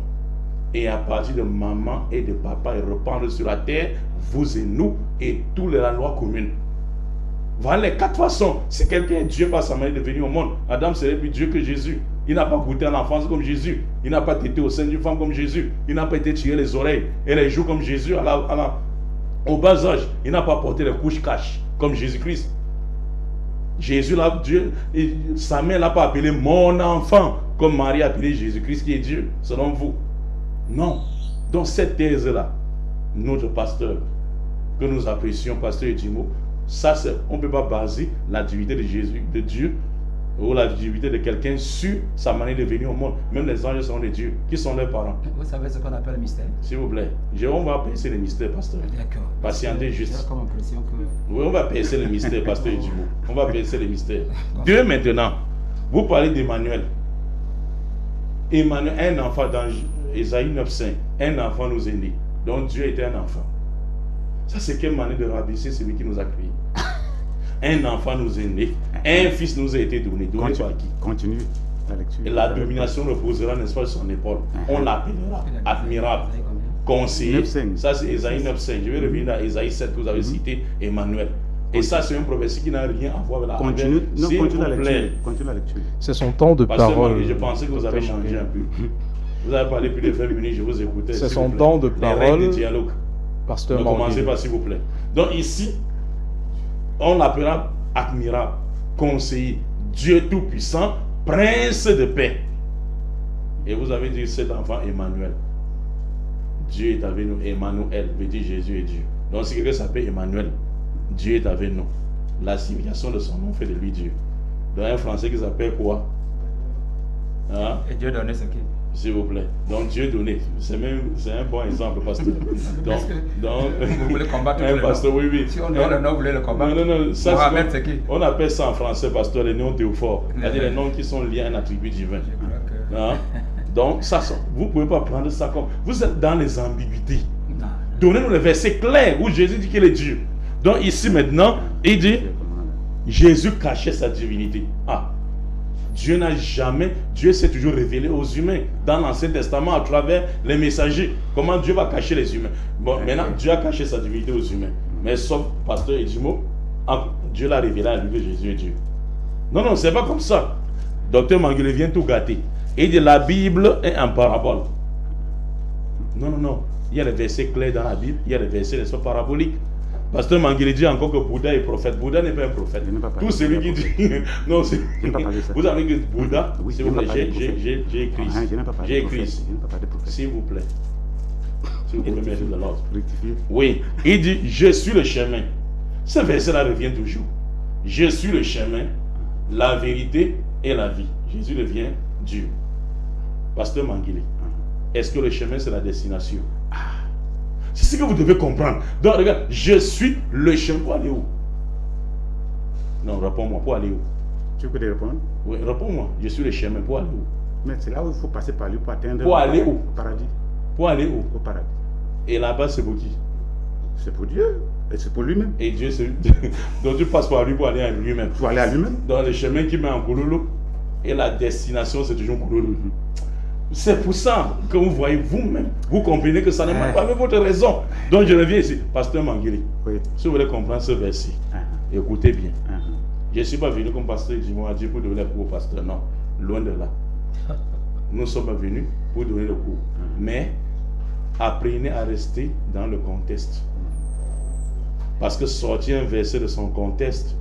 Et à partir de maman et de papa, il reprend sur la terre, vous et nous, et toutes les lois communes. Voilà les 4 façons. Si quelqu'un est Dieu par sa manière de venir au monde, Adam serait plus Dieu que Jésus. Il n'a pas goûté à l'enfance comme Jésus. Il n'a pas été au sein d'une femme comme Jésus. Il n'a pas été tiré les oreilles et les joues comme Jésus au bas âge. Il n'a pas porté les couches caches comme Jésus-Christ. Jésus, là, Dieu, sa mère ne l'a pas appelé mon enfant, comme Marie a appelé Jésus-Christ qui est Dieu, selon vous. Non. Donc cette thèse-là, notre pasteur, que nous apprécions, pasteur Edimo, ça, on ne peut pas baser la divinité de Jésus, de Dieu, ou la divinité de quelqu'un sur sa manière de venir au monde. Même les anges sont des dieux. Qui sont leurs parents? Vous savez ce qu'on appelle le mystère? S'il vous plaît. On va percer le mystère, pasteur. D'accord. Patientez juste. J'ai comme impression que... Oui, on va percer le mystère, pasteur Edimo. On va percer le mystère. Dieu maintenant, vous parlez d'Emmanuel. Emmanuel, un enfant dans Ésaïe 9,5. Un enfant nous est né. Donc Dieu était un enfant. Ça, c'est quelle manière de rabaisser celui qui nous a créés? Un enfant nous est né, un fils nous a été donné. Donné par qui? Continue la lecture. Et la domination reposera, n'est-ce pas, sur son épaule. On l'appellera admirable, conseiller. Ça, c'est Ésaïe 9,5. Je vais revenir à Ésaïe 7 que vous avez cité, Emmanuel. Et ça, c'est une prophétie qui n'a rien à voir avec la continue la lecture. C'est son temps de parole. Je pensais que vous avez changé un peu. Vous avez parlé plus de 20 minutes, je vous écoutais. C'est son temps de parole. Les règles de dialogue. Pasteur ne commencez pas, s'il vous plaît. Donc ici, on l'appellera admirable, conseiller, Dieu tout-puissant, prince de paix. Et vous avez dit cet enfant Emmanuel. Dieu est avec nous. Emmanuel veut dire Jésus est Dieu. Donc si quelqu'un s'appelle Emmanuel, Dieu est avec nous. La signification de son nom fait de lui Dieu. Donc un Français qui s'appelle quoi? Hein? Et Dieu donnait ce qui. S'il vous plaît. Donc Dieu donné. C'est un bon exemple, pasteur. Donc vous voulez combattre un pasteur, oui, oui. Si on donne le nom, vous voulez le combattre. Non, ça, Mohamed, c'est qui? On appelle ça en français, pasteur, les noms théophores. C'est-à-dire les noms qui sont liés à un attribut divin. Hein? Donc, ça, vous ne pouvez pas prendre ça comme... Vous êtes dans les ambiguïtés. Donnez-nous le verset clair où Jésus dit qu'il est Dieu. Donc ici maintenant, il dit, Jésus cachait sa divinité. Ah, Dieu s'est toujours révélé aux humains dans l'Ancien Testament à travers les messagers. Comment Dieu va cacher les humains? Bon, maintenant, Dieu a caché sa divinité aux humains. Mais sauf pasteur Edimo, Dieu l'a révélé à lui que Jésus est Dieu. Non, c'est pas comme ça. Docteur Manguele vient tout gâter. Il dit, la Bible est en parabole. Non. Il y a les versets clairs dans la Bible, il y a les versets paraboliques. Pasteur Manguele dit encore que Bouddha est prophète. Bouddha n'est pas un prophète. Tout celui qui dit... Non, c'est... Vous avez dit que Bouddha, s'il vous plaît, j'ai écrit. J'ai écrit. S'il vous plaît. Si vous pouvez mettre de l'ordre. Oui, il dit, je suis le chemin. Ce verset-là revient toujours. Je suis le chemin, la vérité et la vie. Jésus devient Dieu. Pasteur Manguele, est-ce que le chemin c'est la destination? C'est ce que vous devez comprendre. Donc regarde, je suis le chemin. Pour aller où? Non, réponds-moi, pour aller où? Tu peux te répondre? Oui, réponds-moi. Je suis le chemin, pour aller où? Mais c'est là où il faut passer par lui pour atteindre... Pour aller où? Au paradis. Pour aller où? Au paradis. Et là-bas c'est pour qui? C'est pour Dieu. Et c'est pour lui-même. Et Dieu c'est... Donc tu passes par lui pour aller à lui-même. Pour aller à lui-même. Dans le chemin qui met en Kouloulou. Et la destination c'est toujours Kouloulou. C'est pour ça que vous voyez vous-même, vous comprenez que ça ne marche pas avec votre raison. Donc je reviens ici, pasteur Manguele. Oui. Si vous voulez comprendre ce verset, écoutez bien. Je ne suis pas venu comme pasteur Edimo a dit pour donner le cours au pasteur. Non, loin de là. Nous sommes venus pour donner le cours. Mais apprenez à rester dans le contexte. Parce que sortir un verset de son contexte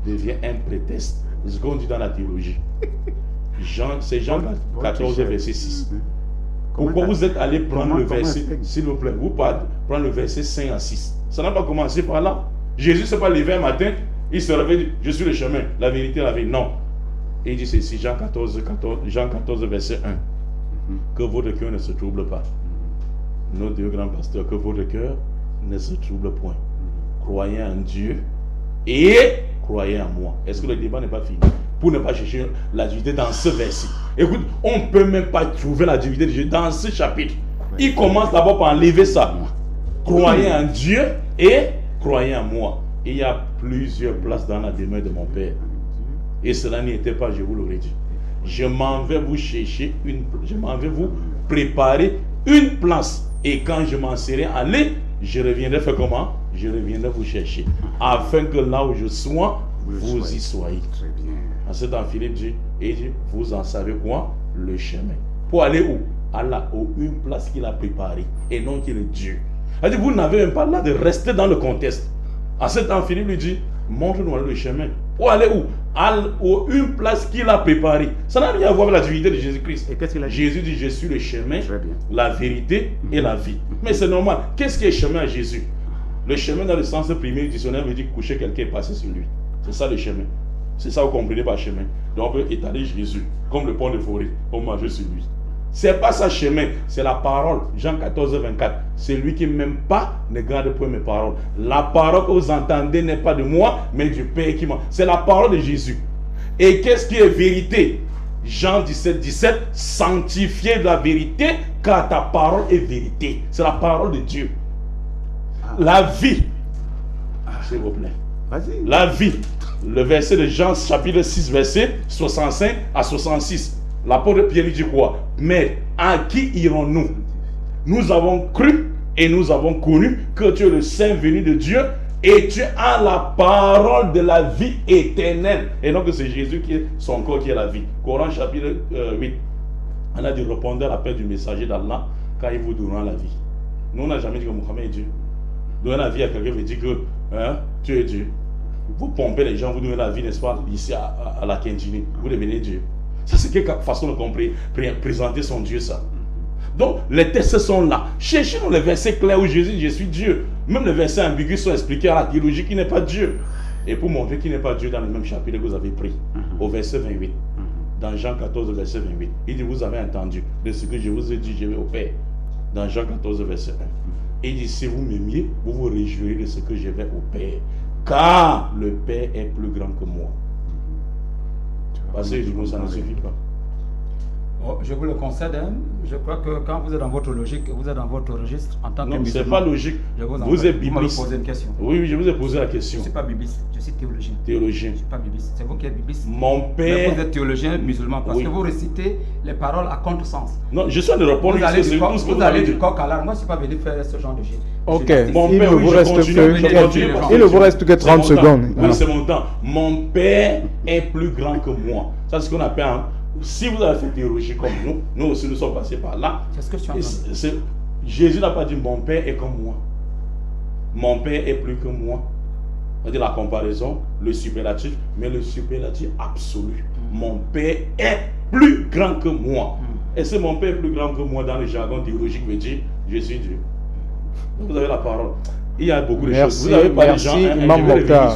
devient un prétexte. C'est ce qu'on dit dans la théologie. C'est Jean 14, verset 6. Pourquoi vous êtes allé prendre le verset, s'il vous plaît, vous prendre le verset 5 à 6. Ça n'a pas commencé par là. Jésus ne s'est pas levé un matin, il se réveille, je suis le chemin, la vérité, la vie. Non. Et il dit ceci, Jean 14, verset 1. Que votre cœur ne se trouble pas. Nos deux grands pasteurs, que votre cœur ne se trouble point. Croyez en Dieu et croyez en moi. Est-ce que le débat n'est pas fini? Pour ne pas chercher la divinité dans ce verset. Écoute, on ne peut même pas trouver la divinité de Dieu dans ce chapitre. Il commence d'abord par enlever ça. Croyez en Dieu et croyez en moi. Il y a plusieurs places dans la demeure de mon Père. Et cela n'y était pas, je vous l'aurais dit. Je m'en vais vous chercher je m'en vais vous préparer une place. Et quand je m'en serai allé, je reviendrai faire comment? Je reviendrai vous chercher. Afin que là où je sois, vous y soyez. Très bien. Ensuite, dans Philippe dit, et dit, vous en savez quoi? Le chemin. Pour aller où? À là, une place qu'il a préparée. Et non qu'il est Dieu. Elle dit, vous n'avez même pas là de rester dans le contexte. Ensuite, dans Philippe lui dit, montre-nous le chemin. Pour aller où? À une place qu'il a préparée. Ça n'a rien à voir avec la divinité de Jésus-Christ. Et qu'est-ce qu'il a dit? Jésus dit, je suis le chemin, la vérité et la vie. Mais c'est normal. Qu'est-ce qui est chemin à Jésus? Le chemin dans le sens premier du dictionnaire veut dire coucher quelqu'un et passer sur lui. C'est ça le chemin. C'est ça, vous comprenez par chemin. Donc on peut étaler Jésus comme le pont de forêt, on marche sur lui. C'est pas ça chemin, c'est la parole. Jean 14, 24. C'est lui qui ne m'aime pas, ne garde point mes paroles. La parole que vous entendez n'est pas de moi, mais du Père qui m'a. C'est la parole de Jésus. Et qu'est-ce qui est vérité? Jean 17, 17. Sanctifiez la vérité, car ta parole est vérité. C'est la parole de Dieu. La vie. S'il vous plaît. Vas-y. La vie. Le verset de Jean chapitre 6 verset 65 à 66. L'apôtre Pierre dit quoi? Mais à qui irons-nous? Nous avons cru et nous avons connu que tu es le Saint venu de Dieu et tu as la parole de la vie éternelle. Et donc c'est Jésus qui est son corps qui est la vie. Coran chapitre 8. On a dit répondre à l'appel du messager d'Allah car il vous donnera la vie. Nous on n'a jamais dit que Mohamed est Dieu. Donner la vie à quelqu'un veut dire que tu es Dieu. Vous pompez les gens, vous donnez la vie, n'est-ce pas, ici à la Kendjini. Vous devenez Dieu. Ça, c'est quelle façon de présenter son Dieu, ça. Donc, les textes sont là. Cherchez-nous les versets clairs où Jésus dit, je suis Dieu. Même les versets ambigus sont expliqués à la théologie qui n'est pas Dieu. Et pour montrer qu'il n'est pas Dieu dans le même chapitre que vous avez pris, au verset 28, dans Jean 14, verset 28, il dit, vous avez entendu de ce que je vous ai dit, je vais au Père. Dans Jean 14, verset 1. Il dit, si vous m'aimiez, vous vous réjouirez de ce que je vais au Père. Car le Père est plus grand que moi. Parce que du coup, ça ne suffit pas. Oh, je vous le concède, hein. Je crois que quand vous êtes dans votre logique, vous êtes dans votre registre en tant que Non, c'est pas logique. Vous êtes bibliste. Vous me posez une question. Oui, je vous ai posé la question. Je ne suis pas bibliste, je suis théologien. Théologien. Je ne suis pas bibliste, c'est vous qui êtes bibliste. Mon père. Mais vous êtes théologien musulman parce que vous récitez les paroles à contresens. Non, je suis en train de répondre. Vous allez du coq à l'âne. Moi, je ne suis pas venu faire ce genre de jeu. Ok, Mon il père, ne vous reste que 30 secondes. Oui, c'est mon temps. Mon père est plus grand que moi. Ça, c'est ce qu'on appelle. Si vous avez fait théologie comme nous aussi nous sommes passés par là. C'est ce que je suis en train de dire. Jésus n'a pas dit mon père est comme moi. Mon père est plus que moi. C'est-à-dire la comparaison, le superlatif, mais le superlatif absolu. Mon père est plus grand que moi. Et c'est mon père est plus grand que moi dans le jargon théologique veut dire je suis Dieu. Vous avez la parole. Il y a beaucoup de choses. Vous avez pas merci, les gens, Imam Mokhtar.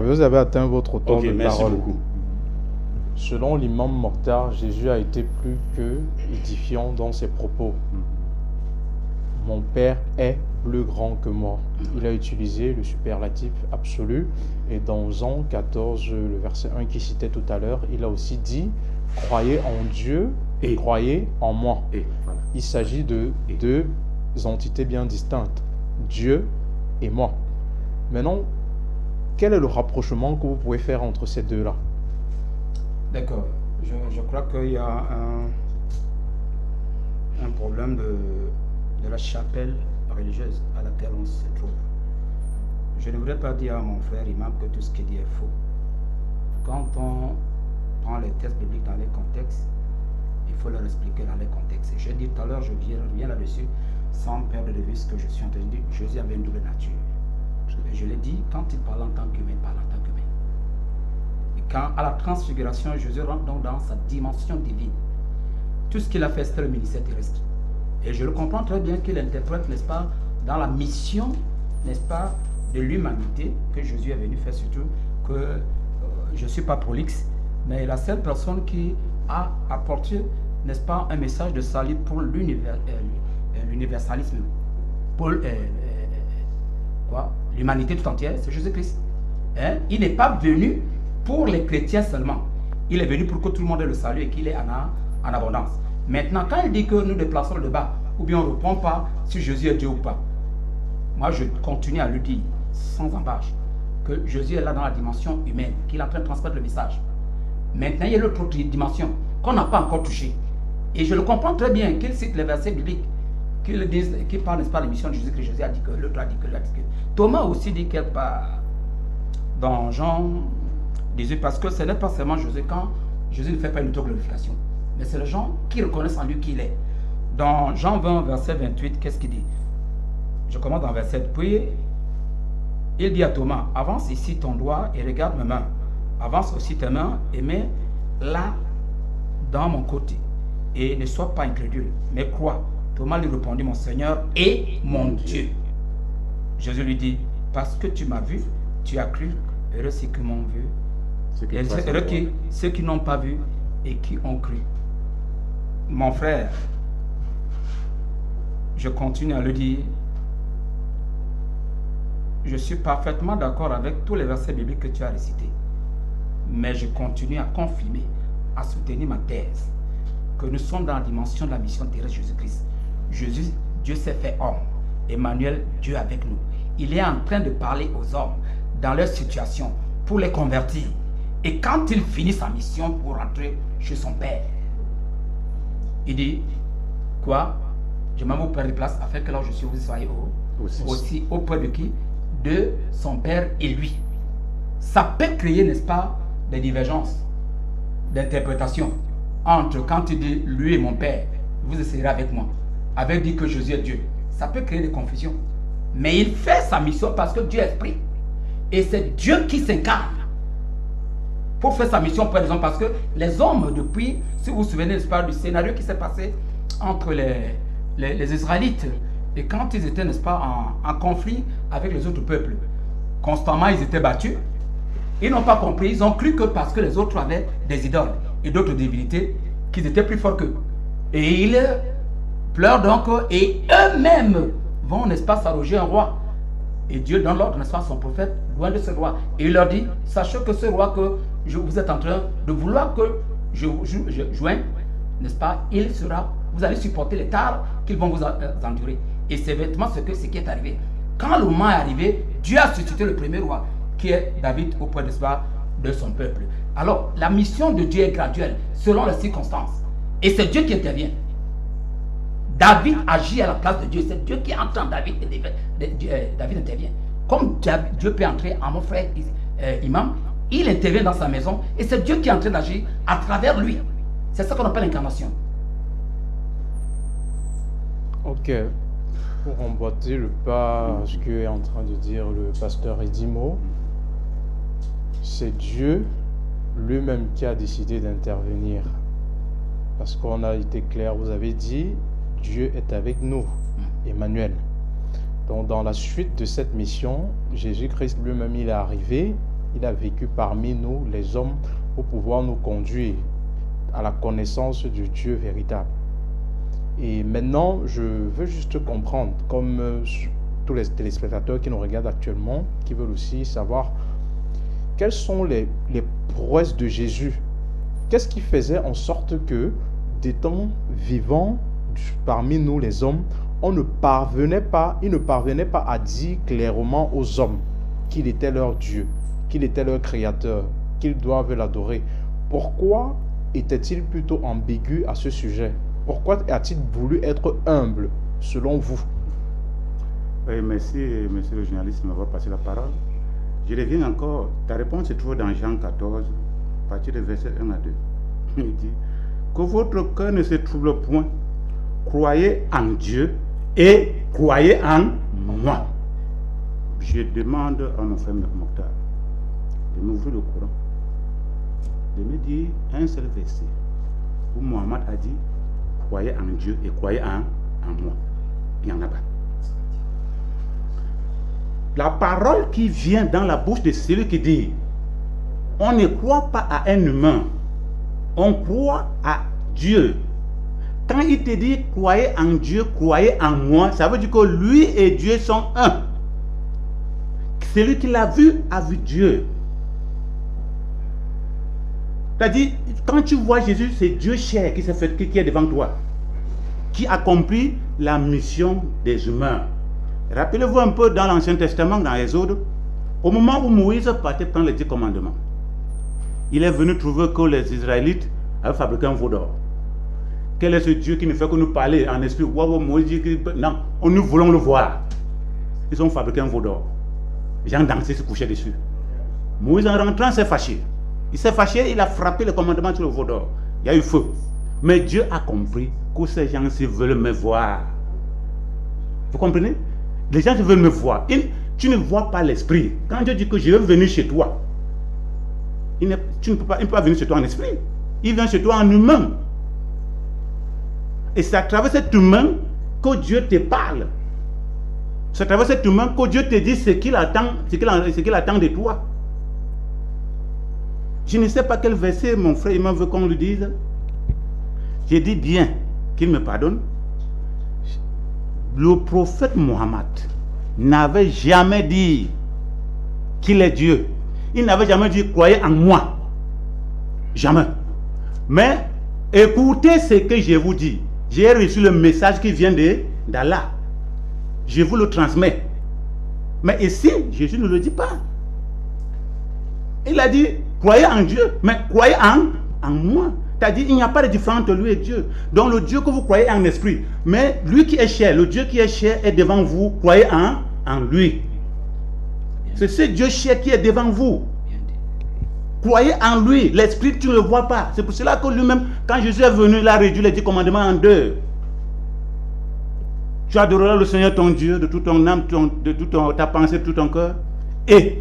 Vous avez atteint votre temps de merci parole. Beaucoup. Selon l'imam Mokhtar, Jésus a été plus que édifiant dans ses propos. Mon Père est plus grand que moi. Il a utilisé le superlatif absolu. Et dans Jean 14, le verset 1 qu'il citait tout à l'heure, il a aussi dit « Croyez en Dieu et croyez en moi ». Il s'agit de deux entités bien distinctes, Dieu et moi. Maintenant, quel est le rapprochement que vous pouvez faire entre ces deux-là? D'accord. Je crois qu'il y a un problème de la chapelle religieuse à laquelle on se trouve. Je ne voudrais pas dire à mon frère imam que tout ce qu'il dit est faux. Quand on prend les textes bibliques dans les contextes, il faut leur expliquer dans les contextes. Je dis tout à l'heure, je reviens là-dessus, sans perdre de vue ce que je suis en train de dire. Jésus avait une double nature. Je l'ai dit, quand il parle en tant qu'humain, il parle en tant qu'humain. Et quand à la transfiguration, Jésus rentre donc dans sa dimension divine. Tout ce qu'il a fait, c'était le ministère terrestre. Et je le comprends très bien qu'il interprète, n'est-ce pas, dans la mission, n'est-ce pas, de l'humanité que Jésus est venu faire, surtout que je ne suis pas prolixe, mais la seule personne qui a apporté, n'est-ce pas, un message de salut pour l'universalisme, pour l'humanité tout entière, c'est Jésus-Christ. Hein? Il n'est pas venu pour les chrétiens seulement. Il est venu pour que tout le monde ait le salut et qu'il est en abondance. Maintenant, quand il dit que nous déplaçons le débat, ou bien on ne répond pas si Jésus est Dieu ou pas, moi je continue à lui dire, sans embâche, que Jésus est là dans la dimension humaine, qu'il est en train de transmettre le message. Maintenant, il y a l'autre dimension qu'on n'a pas encore touchée. Et je le comprends très bien qu'il cite les versets bibliques, qu'il parle, n'est-ce pas, de la mission de Jésus, que Jésus a dit que, l'autre a dit que, Thomas aussi dit quelque part dans Jean 18, parce que ce n'est pas seulement Jésus, quand Jésus ne fait pas une autoglorification, mais c'est les gens qui reconnaissent en lui qui il est. Dans Jean 20, verset 28, qu'est-ce qu'il dit? Je commence dans verset 7. Puis, il dit à Thomas, avance ici ton doigt et regarde mes mains. Avance aussi tes mains et mets là dans mon côté. Et ne sois pas incrédule, mais crois. Thomas lui répondit, mon Seigneur et mon Dieu. Jésus lui dit, parce que tu m'as vu, tu as cru. Heureux ceux qui m'ont vu. Heureux ceux qui n'ont pas vu et qui ont cru. Mon frère, je continue à le dire, je suis parfaitement d'accord avec tous les versets bibliques que tu as récités, mais je continue à confirmer, à soutenir ma thèse, que nous sommes dans la dimension de la mission terrestre de Jésus-Christ. Jésus, Dieu s'est fait homme, Emmanuel, Dieu avec nous. Il est en train de parler aux hommes dans leur situation pour les convertir. Et quand il finit sa mission pour rentrer chez son Père, il dit, quoi? Je m'en vais auprès de place afin que là où je suis, vous soyez aussi auprès de qui? De son Père et lui. Ça peut créer, n'est-ce pas, des divergences d'interprétation entre quand il dit lui et mon Père, vous essayerez avec moi, avec dit que Jésus est Dieu. Ça peut créer des confusions. Mais il fait sa mission parce que Dieu est esprit. Et c'est Dieu qui s'incarne pour faire sa mission pour les hommes. Parce que les hommes, depuis, si vous vous souvenez, n'est-ce pas, du scénario qui s'est passé entre les Israélites. Et quand ils étaient, n'est-ce pas, en conflit avec les autres peuples, constamment ils étaient battus. Ils n'ont pas compris, ils ont cru que parce que les autres avaient des idoles et d'autres divinités, qu'ils étaient plus forts qu'eux. Et ils pleurent donc, et eux-mêmes vont, n'est-ce pas, s'arroger un roi. Et Dieu donne l'ordre, n'est-ce pas, à son prophète, loin de ce roi. Et il leur dit, sachez que ce roi que vous êtes en train de vouloir que je joigne, n'est-ce pas, il sera, vous allez supporter les tares qu'ils vont vous endurer. Et c'est exactement ce qui est arrivé. Quand le moment est arrivé, Dieu a suscité le premier roi, qui est David, auprès de son peuple. Alors, la mission de Dieu est graduelle, selon les circonstances. Et c'est Dieu qui intervient. David agit à la place de Dieu. C'est Dieu qui entend David et David intervient. Comme Dieu peut entrer en mon frère imam, il intervient dans sa maison et c'est Dieu qui est en train d'agir à travers lui. C'est ça qu'on appelle l'incarnation. Ok. Pour emboîter le pas à ce que est en train de dire le pasteur Edimo, c'est Dieu lui-même qui a décidé d'intervenir. Parce qu'on a été clair, vous avez dit, Dieu est avec nous, Emmanuel. Donc dans la suite de cette mission, Jésus-Christ lui-même, il est arrivé, il a vécu parmi nous, les hommes, pour pouvoir nous conduire à la connaissance du Dieu véritable. Et maintenant, je veux juste comprendre, comme tous les téléspectateurs qui nous regardent actuellement, qui veulent aussi savoir quelles sont les prouesses de Jésus. Qu'est-ce qui faisait en sorte que, des temps vivants, parmi nous les hommes, il ne parvenait pas à dire clairement aux hommes qu'il était leur Dieu, qu'il était leur créateur, qu'ils doivent l'adorer. Pourquoi était-il plutôt ambigu à ce sujet? Pourquoi a-t-il voulu être humble, selon vous? Oui, merci, monsieur le journaliste, de m'avoir passé la parole. Je reviens encore. Ta réponse se trouve dans Jean 14, à partir de verset 1 à 2. Il dit que votre cœur ne se trouble point. Croyez en Dieu et croyez en moi. Je demande à mon frère Mokhtar de m'ouvrir le Coran, de me dire un seul verset où Mohammed a dit croyez en Dieu et croyez en moi. Il n'y en a pas. La parole qui vient dans la bouche de celui qui dit on ne croit pas à un humain, on croit à Dieu. Quand il te dit croyez en Dieu, croyez en moi, ça veut dire que lui et Dieu sont un. Celui qui l'a vu a vu Dieu. C'est-à-dire, quand tu vois Jésus, c'est Dieu cher qui est devant toi, qui accomplit la mission des humains. Rappelez-vous un peu dans l'Ancien Testament, dans Exode, au moment où Moïse partait prendre les 10 commandements, il est venu trouver que les Israélites avaient fabriqué un veau d'or. Quel est ce Dieu qui ne fait que nous parler en esprit? Wow, Moïse dit que non, nous voulons le voir. Ils ont fabriqué un veau d'or. Les gens dansaient, se couchaient dessus. Moïse, en rentrant, s'est fâché. Il s'est fâché, il a frappé le commandement sur le veau d'or. Il y a eu feu. Mais Dieu a compris que ces gens-ci veulent me voir. Vous comprenez? Les gens veulent me voir. Tu ne vois pas l'esprit. Quand Dieu dit que je vais venir chez toi, tu ne peux pas venir chez toi en esprit. Il vient chez toi en humain. Et c'est à travers cet humain que Dieu te parle. C'est à travers cet humain que Dieu te dit ce qu'il attend de toi. Je ne sais pas quel verset mon frère il veut qu'on lui dise. J'ai dit bien qu'il me pardonne. Le prophète Mohammed n'avait jamais dit qu'il est Dieu. Il n'avait jamais dit croyez en moi. Jamais. Mais écoutez ce que je vous dis. J'ai reçu le message qui vient d'Allah. Je vous le transmets. Mais ici, Jésus ne le dit pas. Il a dit croyez en Dieu, mais croyez en moi. C'est-à-dire il n'y a pas de différence entre lui et Dieu. Donc le Dieu que vous croyez en esprit, mais lui qui est cher, le Dieu qui est cher est devant vous, croyez en lui. C'est ce Dieu cher qui est devant vous. Croyez en lui. L'esprit, tu ne le vois pas. C'est pour cela que lui-même, quand Jésus est venu, il a réduit les 10 commandements en 2. Tu adoreras le Seigneur ton Dieu de toute ton âme, de toute ta pensée, de tout ton cœur. Et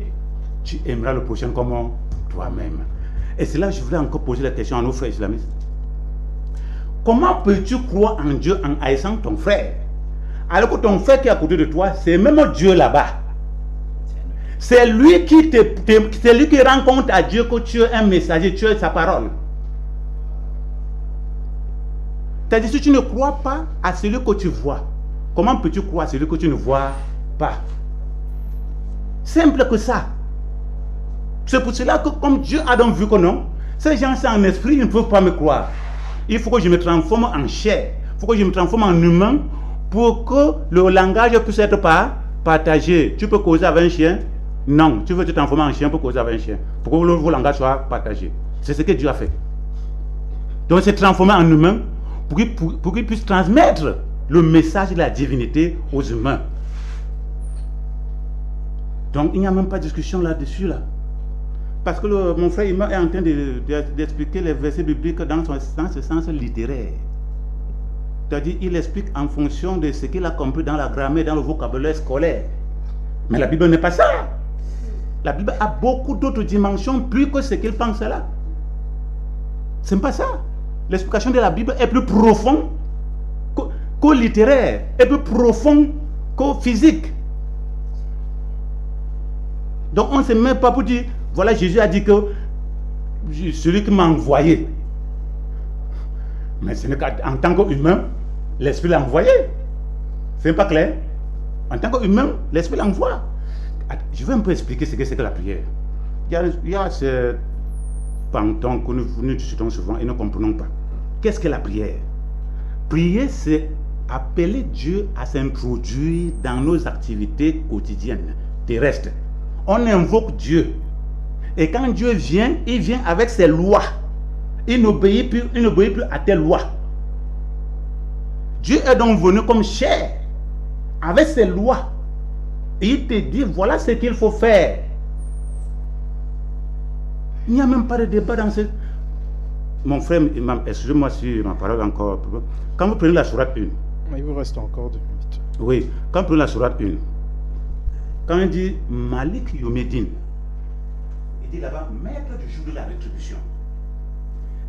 tu aimeras le prochain comme toi-même. Et c'est là que je voulais encore poser la question à nos frères islamistes. comment peux-tu croire en Dieu en haïssant ton frère? Alors que ton frère qui est à côté de toi, c'est même Dieu là-bas. C'est lui qui c'est lui qui rend compte à Dieu que tu es un messager, tu es sa parole. C'est-à-dire, si tu ne crois pas à celui que tu vois, comment peux-tu croire à celui que tu ne vois pas? Simple que ça. C'est pour cela que comme Dieu a donc vu que non, ces gens sont en esprit, ils ne peuvent pas me croire. Il faut que je me transforme en chair. Il faut que je me transforme en humain pour que le langage puisse être partagé. Tu peux causer avec un chien? Non. Tu veux te transformer en chien pour causer avec un chien. Pour que le langage soit partagé. C'est ce que Dieu a fait. Donc c'est transformer en humain pour qu'il puisse transmettre le message de la divinité aux humains. Donc il n'y a même pas de discussion là-dessus là. Parce que mon frère est en train d'expliquer les versets bibliques dans ce sens littéraire. C'est-à-dire il explique en fonction de ce qu'il a compris dans la grammaire, dans le vocabulaire scolaire. Mais la Bible n'est pas ça. La Bible a beaucoup d'autres dimensions plus que ce qu'il pense là. Ce n'est pas ça. L'explication de la Bible est plus profonde qu'au littéraire, est plus profonde qu'au physique. Donc on ne se met pas pour dire, voilà, Jésus a dit que celui qui m'a envoyé. Mais ce n'est qu'en tant qu'humain, l'Esprit l'a envoyé. C'est pas clair? En tant qu'humain, l'Esprit l'envoie. Je vais un peu expliquer ce que c'est que la prière. Il y a ce panton que nous discutons souvent et ne comprenons pas. Qu'est-ce que la prière? Prier, c'est appeler Dieu à s'introduire dans nos activités quotidiennes, terrestres. On invoque Dieu. Et quand Dieu vient, il vient avec ses lois. Il n'obéit plus à tes lois. Dieu est donc venu comme chair, avec ses lois. Et il te dit, voilà ce qu'il faut faire. Il n'y a même pas de débat dans ce... Mon frère Imam, excusez-moi si ma parole encore... Quand vous prenez la sourate 1... Il vous reste encore 2 minutes. Oui, quand vous prenez la sourate 1, quand il dit Malik Yomedin, il dit là-bas, maître du jour de la rétribution.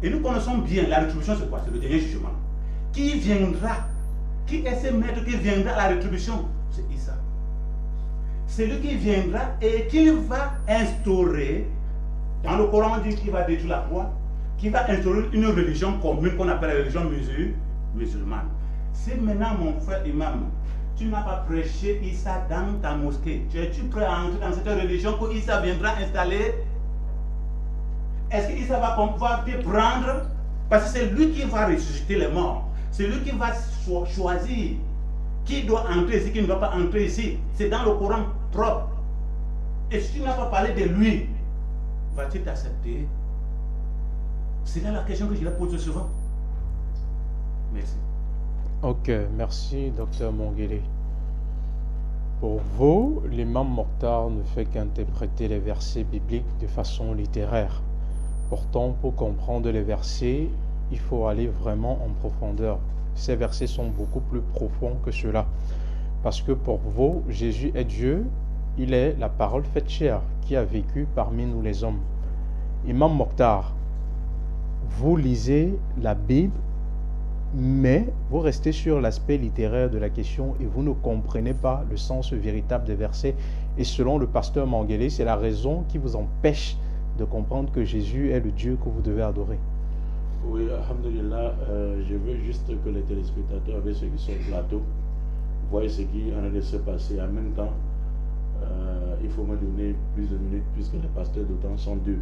Et nous connaissons bien, la rétribution c'est quoi? C'est le dernier jugement. Qui viendra? Qui est ce maître qui viendra à la rétribution? C'est Isa. C'est lui qui viendra et qui va instaurer, dans le Coran on dit qu'il va détruire la croix, qui va instaurer une religion commune qu'on appelle la religion musulmane. Si maintenant mon frère imam, tu n'as pas prêché Isa dans ta mosquée, es-tu prêt à entrer dans cette religion que Isa viendra installer? Est-ce que Isa va pouvoir te prendre? Parce que c'est lui qui va ressusciter les morts. C'est lui qui va choisir qui doit entrer ici, qui ne doit pas entrer ici. C'est dans le Coran propre. Et si tu n'as pas parlé de lui, va-t-il t'accepter? C'est là la question que je la pose souvent. Merci. Ok, merci, Dr Monguele. Pour vous, l'imam Mokhtar ne fait qu'interpréter les versets bibliques de façon littéraire. Pourtant, pour comprendre les versets, il faut aller vraiment en profondeur. Ces versets sont beaucoup plus profonds que cela. Parce que pour vous, Jésus est Dieu, il est la parole faite chair qui a vécu parmi nous les hommes. Imam Mokhtar, vous lisez la Bible, mais vous restez sur l'aspect littéraire de la question et vous ne comprenez pas le sens véritable des versets. Et selon le pasteur Monguele, c'est la raison qui vous empêche de comprendre que Jésus est le Dieu que vous devez adorer. Oui, alhamdulillah, je veux juste que les téléspectateurs avec ceux qui sont au plateau voient ce qui est en train de se passer. En même temps, il faut me donner plus de minutes puisque les pasteurs d'autant sont deux.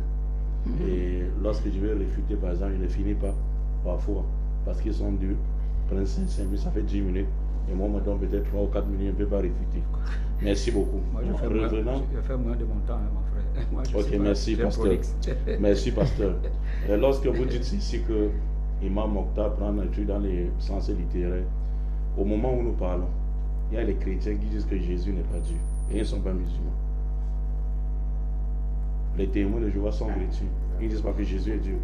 Et lorsque je vais réfuter, par exemple, je ne finis pas parfois parce qu'ils sont deux. Prennent 5 minutes, ça fait 10 minutes. Et moi, je me donne peut-être 3 ou 4 minutes, je ne peux pas réfuter. Merci beaucoup. Moi, je fais moins de mon temps, hein, mon frère. Moi, ok, merci, pasteur. Merci, pasteur. Et lorsque vous dites ici que Imam Mokhtar prend un truc dans les sens littéraires, au moment où nous parlons, il y a les chrétiens qui disent que Jésus n'est pas Dieu. Et ils ne sont pas musulmans. Les témoins de Jéhovah sont chrétiens. Ils ne disent pas que Jésus est Dieu.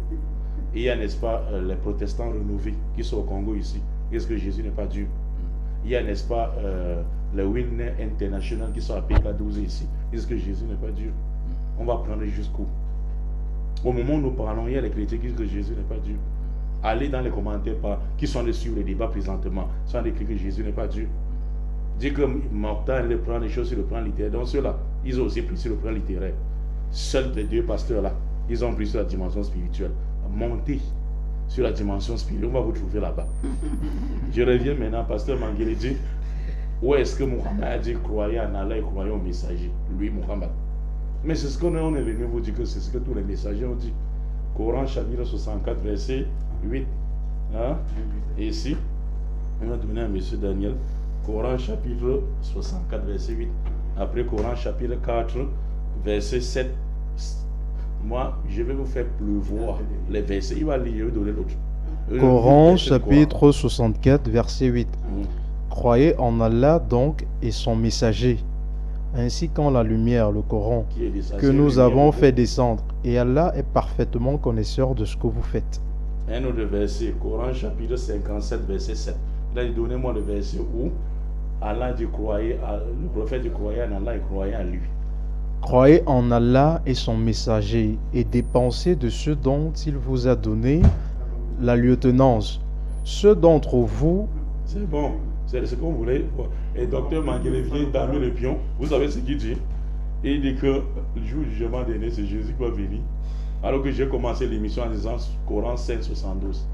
Et il y a, n'est-ce pas, les protestants renouvelés qui sont au Congo ici. Ils disent que Jésus n'est pas Dieu. Il y a, n'est-ce pas, les Winner International qui sont à PK12 ici. Ils disent que Jésus n'est pas Dieu. On va prendre jusqu'où? Au moment où nous parlons, il y a les chrétiens qui disent que Jésus n'est pas Dieu. Allez dans les commentaires qui sont sur les débats présentement. Ils sont écrit que Jésus n'est pas Dieu. Dit que Mortal il prend les choses sur le plan littéraire. Donc ceux-là, ils ont aussi pris sur le plan littéraire. Seuls les deux pasteurs-là, ils ont pris sur la dimension spirituelle. Montez sur la dimension spirituelle. On va vous trouver là-bas. Je reviens maintenant, pasteur Manguele dit, où est-ce que Mohamed a dit croyez en Allah et croyez au messager? Lui, Mohamed. Mais c'est ce qu'on est venu vous dire que c'est ce que tous les messagers ont dit. Coran chapitre 64, verset 8. Hein? Et ici, on va donner à M. Daniel. Coran chapitre 64, verset 8. Après Coran chapitre 4, verset 7. Moi, je vais vous faire pleuvoir les versets. Il va lire, je vais donner l'autre. Coran chapitre 64, verset 8. Croyez en Allah donc et son messager, ainsi qu'en la lumière, le Coran, que nous avons fait descendre. Et Allah est parfaitement connaisseur de ce que vous faites. Un autre verset, Coran chapitre 57, verset 7. Il a dit, donnez-moi le verset où Allah dit, le prophète dit, croyez en Allah et croyez en lui. Croyez en Allah et son messager et dépensez de ce dont il vous a donné la lieutenance. Ceux d'entre vous... C'est bon, c'est ce qu'on voulait. Et docteur Manguele vient damer le pion. Vous savez ce qu'il dit? Il dit que le jour du jugement dernier, c'est Jésus qui va venir. Alors que j'ai commencé l'émission en disant Coran 5, 72.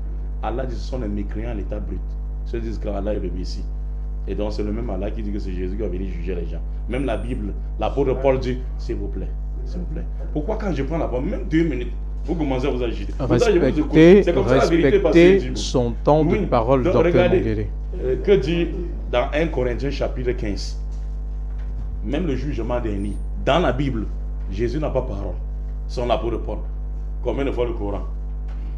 Allah dit que ce sont les mécréants à l'état brut. Ceux qui disent qu'Allah est le Messie. Et donc c'est le même Allah qui dit que c'est Jésus qui va venir juger les gens. Même la Bible, l'apôtre Paul dit, s'il vous plaît, s'il vous plaît. Pourquoi quand je prends la parole, même 2 minutes, vous commencez à vous agiter? Respectez son temps de parole, docteur Manguele. Que dit dans 1 Corinthiens chapitre 15? Même le jugement dernier, dans la Bible, Jésus n'a pas parole. C'est l'apôtre Paul. Combien de fois le Coran?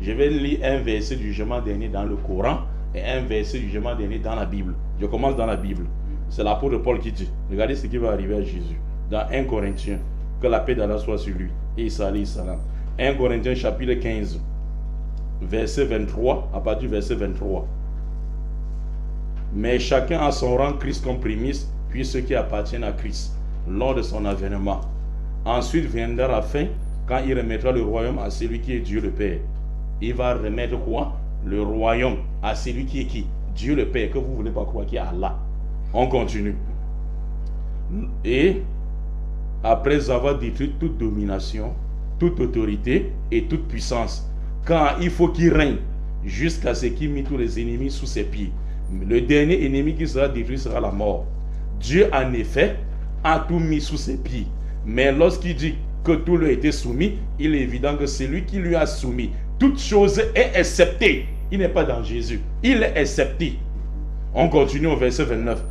Je vais lire un verset du jugement dernier dans le Coran et un verset du jugement dernier dans la Bible. Je commence dans la Bible. C'est l'apôtre Paul qui dit. Regardez ce qui va arriver à Jésus. Dans 1 Corinthiens, que la paix d'Allah soit sur lui. Et salam. 1 Corinthiens chapitre 15, verset 23, à partir du verset 23. Mais chacun a son rang Christ comme prémisse, puis ceux qui appartiennent à Christ, lors de son avènement. Ensuite viendra la fin, quand il remettra le royaume à celui qui est Dieu le Père. Il va remettre quoi? Le royaume à celui qui est qui? Dieu le Père, que vous ne voulez pas croire, qui est Allah. On continue. Et après avoir détruit toute domination, toute autorité et toute puissance, quand il faut qu'il règne jusqu'à ce qu'il mette tous les ennemis sous ses pieds. Le dernier ennemi qui sera détruit sera la mort. Dieu en effet a tout mis sous ses pieds. Mais lorsqu'il dit que tout lui a été soumis, il est évident que celui qui lui a soumis toute chose est acceptée. Il n'est pas dans Jésus, il est accepté. On continue au verset 29,